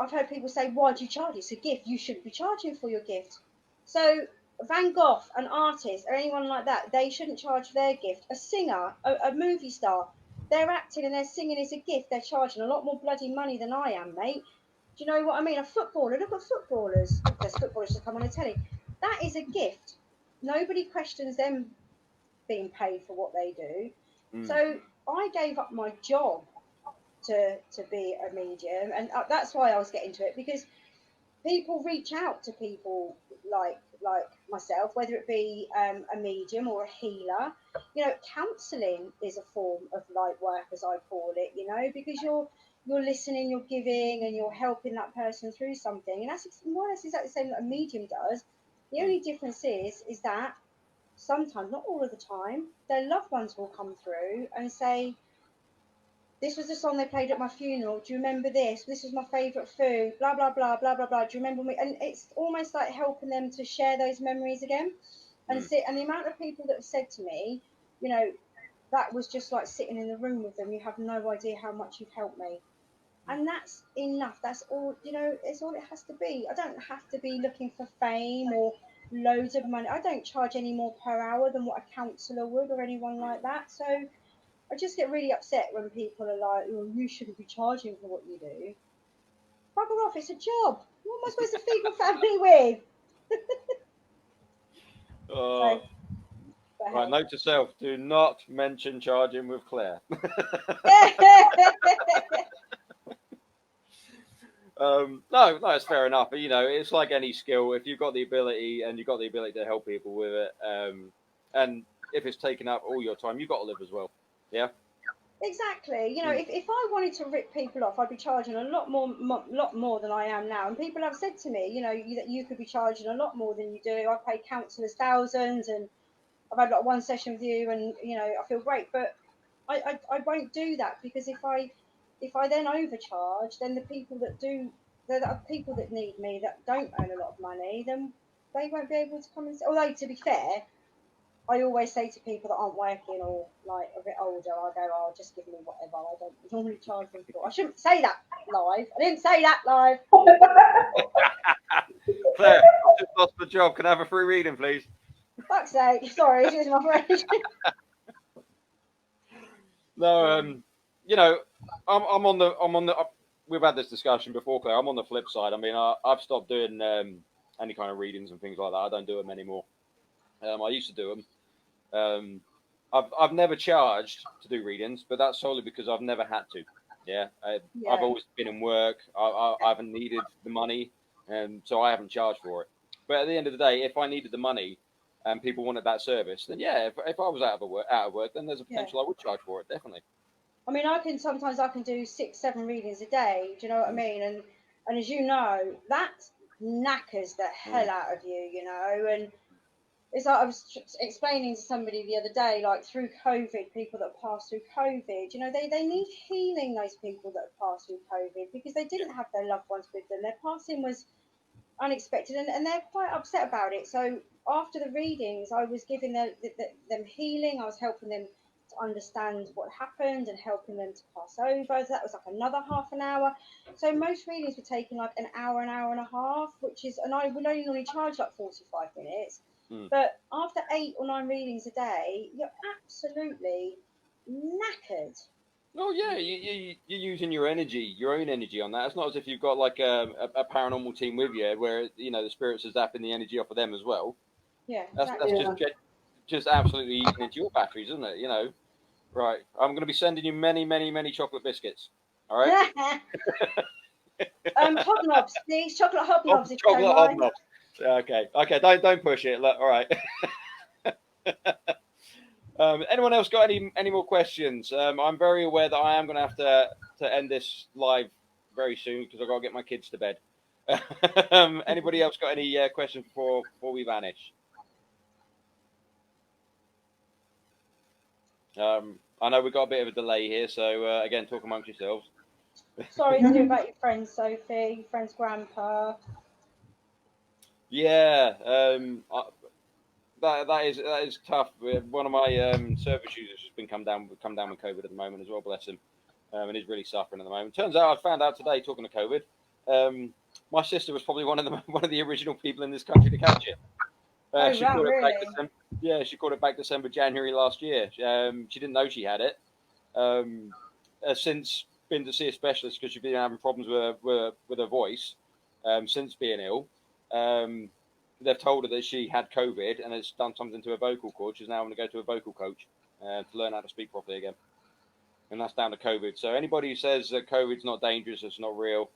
I've heard people say, why do you charge? It's a gift. You shouldn't be charging for your gift. So Van Gogh, an artist, or anyone like that, they shouldn't charge for their gift. A singer, a movie star, they're acting and they're singing is a gift. They're charging a lot more bloody money than I am, mate. Do you know what I mean? A footballer, look at footballers. There's footballers that come on the telly. That is a gift. Nobody questions them being paid for what they do. So I gave up my job to be a medium, and that's why I was getting to it, because people reach out to people like myself, whether it be a medium or a healer. Counselling is a form of light work, as I call it. Because you're listening, you're giving, and you're helping that person through something, and that's more or less exactly the same that a medium does. The only difference is that sometimes, not all of the time, their loved ones will come through and say, this was the song they played at my funeral. Do you remember this? This was my favourite food. Blah, blah, blah, blah, blah, blah. Do you remember me? And it's almost like helping them to share those memories again. And the amount of people that have said to me, that was just like sitting in the room with them. You have no idea how much you've helped me. And that's enough. That's all, it's all it has to be. I don't have to be looking for fame or loads of money. I don't charge any more per hour than what a counsellor would or anyone like that. So I just get really upset when people are like, "Oh, you shouldn't be charging for what you do." Bugger off! It's a job. What am I supposed to feed my family with? So, but Right, hey. note to self: do not mention charging with Claire. No, it's fair enough. But it's like any skill. If you've got the ability and you've got the ability to help people with it, and if it's taking up all your time, you've got to live as well. Yeah. Exactly. If I wanted to rip people off, I'd be charging a lot more than I am now. And people have said to me, that you could be charging a lot more than you do. I pay counsellors thousands, and I've had like one session with you, and I feel great. But I won't do that, because if I then overcharge, then the people that do, the are people that need me that don't earn a lot of money, then they won't be able to come and. Although, to be fair, I always say to people that aren't working or like a bit older, I go, "Oh, just give me whatever. I don't normally charge them for." I shouldn't say that live. I didn't say that live. Claire, I've just lost the job. Can I have a free reading, please? Fuck's sake. Sorry, excuse my French. No, I'm on the we've had this discussion before, Claire. I'm on the flip side. I mean, I've stopped doing any kind of readings and things like that. I don't do them anymore. I used to do them. I've never charged to do readings, but that's solely because I've never had to. Yeah, I've always been in work. I haven't needed the money, and so I haven't charged for it. But at the end of the day, if I needed the money and people wanted that service, then yeah, if I was out of work, then there's a potential I would charge for it, definitely. I mean, I can do 6-7 readings a day. Do you know what I mean? And as you know, that knackers the hell out of you, you know. And it's like I was explaining to somebody the other day, like through COVID, people that passed through COVID, you know, they need healing, those people that have passed through COVID, because they didn't have their loved ones with them. Their passing was unexpected, and they're quite upset about it. So after the readings, I was giving them healing. I was helping them to understand what happened and helping them to pass over. So that was like another half an hour. So most readings were taking like an hour and a half, which is, and I would only normally charge like 45 minutes. But after 8 or 9 readings a day, you're absolutely knackered. Oh yeah, you're using your energy, your own energy on that. It's not as if you've got like a paranormal team with you, where you know the spirits are zapping the energy off of them as well. Yeah, That's just absolutely eating into your batteries, isn't it? You know, right? I'm going to be sending you many chocolate biscuits. All right. Hobnobs, please. Chocolate hobnobs. Chocolate hobnobs. Okay. Don't push it. Look, all right. Anyone else got any more questions? I'm very aware that I am going to have to end this live very soon because I've got to get my kids to bed. Anybody else got any questions before we vanish? I know we've got a bit of a delay here, so again, talk amongst yourselves. Sorry to hear about your friend Sophie, your friend's grandpa. Yeah, that is tough. One of my service users has been come down with COVID at the moment as well. Bless him, and he's really suffering at the moment. Turns out I found out today, talking to COVID, my sister was probably one of the original people in this country to catch it. She caught it back December. Yeah, she caught it back December, January last year. She didn't know she had it. Has since been to see a specialist because she's been having problems with her voice since being ill. They've told her that she had COVID and it's done something to her vocal cord. She's now going to go to a vocal coach to learn how to speak properly again. And that's down to COVID. So anybody who says that COVID's not dangerous, it's not real,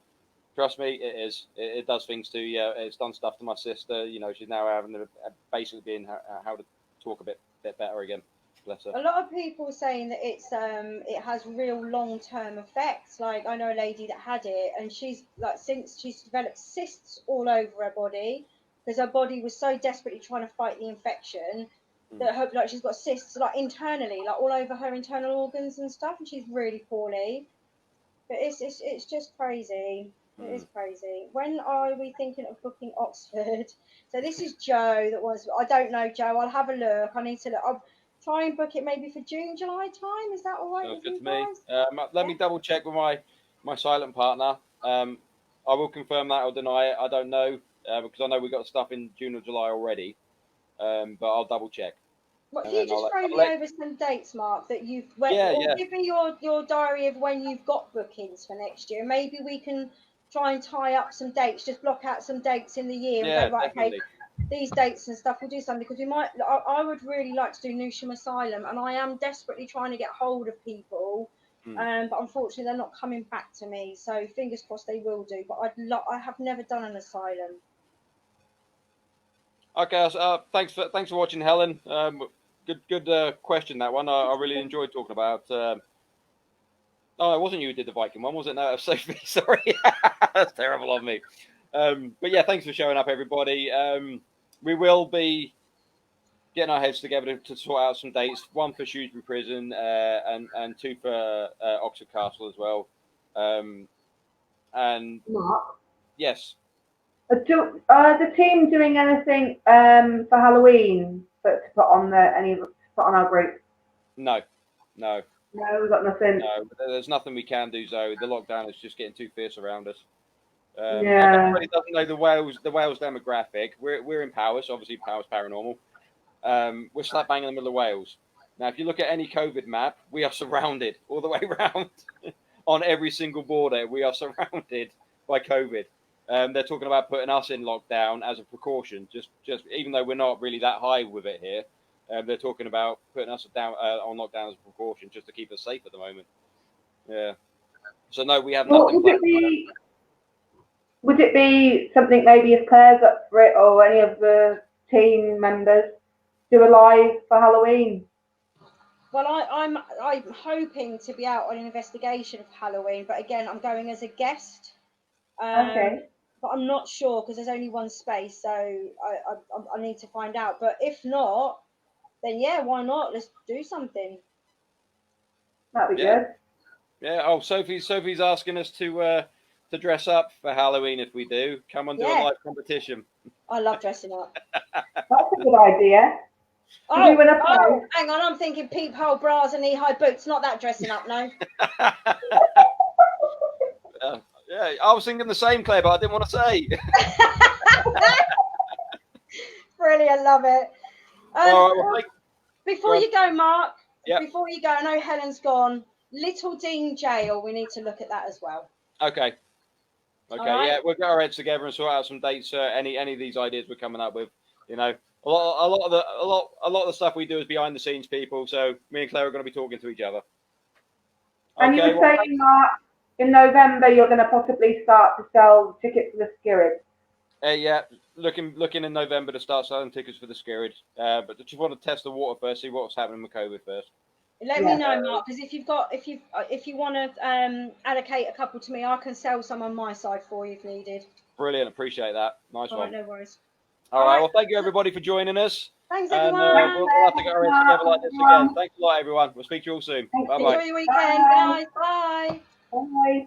trust me, it is. It does things to you. It's done stuff to my sister. You know, she's now having to basically being how to talk a bit better again. Bless her. A lot of people saying that it has real long-term effects. Like I know a lady that had it, and she's developed cysts all over her body because her body was so desperately trying to fight the infection that she's got cysts like internally, like all over her internal organs and stuff, and she's really poorly. But it's just crazy. It is crazy. When are we thinking of booking Oxford? So this is Joe that was. I don't know, Joe. I'll have a look. I need to look. I'll try and book it maybe for June, July time. Is that all right with you guys? Let me double check with my silent partner. I will confirm that or deny it. I don't know because I know we've got stuff in June or July already. But I'll double check. Well, can you just throw me over some dates, Mark, that you've... Give me your diary of when you've got bookings for next year. Maybe we can try and tie up some dates, just block out some dates in the year and go, right, definitely. Okay, these dates and stuff, we'll do something. Because we might... I would really like to do Newsham Asylum, and I am desperately trying to get hold of people, but unfortunately they're not coming back to me. So fingers crossed they will do. But I have never done an asylum. Okay, thanks for watching, Helen. Good question, that one. I really enjoyed talking about. Oh, it wasn't you who did the Viking one, was it? No, it was Sophie. Sorry, that's terrible of me. But yeah, thanks for showing up, everybody. We will be getting our heads together to sort out some dates. One for Shrewsbury Prison, and 2 for Oxford Castle as well. And Mark? Yes. Are the team doing anything for Halloween to put on our group? No. No, we've got nothing. No, there's nothing we can do, Zoe. The lockdown is just getting too fierce around us. Yeah. Everybody doesn't know the Wales demographic. We're in Powys, obviously Powys Paranormal. We're slap bang in the middle of Wales. Now, if you look at any COVID map, we are surrounded all the way around. on every single border. We are surrounded by COVID. They're talking about putting us in lockdown as a precaution, just even though we're not really that high with it here. They're talking about putting us down on lockdown as a precaution, just to keep us safe at the moment. Yeah. So no, we have nothing. Would it be something maybe if Claire's up for it or any of the team members do a live for Halloween? Well, I'm hoping to be out on an investigation for Halloween, but again, I'm going as a guest. Okay. But I'm not sure because there's only one space, so I need to find out. But if not, then yeah, why not? Let's do something. That'd be good. Yeah. Oh, Sophie's asking us to dress up for Halloween if we do. Come and do a live competition. I love dressing up. That's a good idea. Oh, hang on, I'm thinking peephole bras and knee-high boots. Not that dressing up, no. Yeah, I was thinking the same, Claire, but I didn't want to say. Brilliant, love it. Before you go, Mark, yep. Before you go, I know Helen's gone. Little Dean Jail, we need to look at that as well. Okay. Right. Yeah, we'll get our heads together and sort out some dates. Any of these ideas we're coming up with, you know, a lot of the stuff we do is behind the scenes, people. So me and Claire are going to be talking to each other. And you were saying, Mark, in November you're going to possibly start to sell tickets for the Skirrid. Yeah, looking in November to start selling tickets for the Skirrid. But I just want to test the water first, see what's happening with COVID first. Let me know, Mark, because if you want to allocate a couple to me, I can sell some on my side for you if needed. Brilliant, appreciate that. Nice one. All right, no worries. All right, well, thank you everybody for joining us. Thanks everyone. We'll have to get our heads together like this again. Thanks a lot, everyone. We'll speak to you all soon. Bye bye. Enjoy your weekend, guys. Bye. Bye.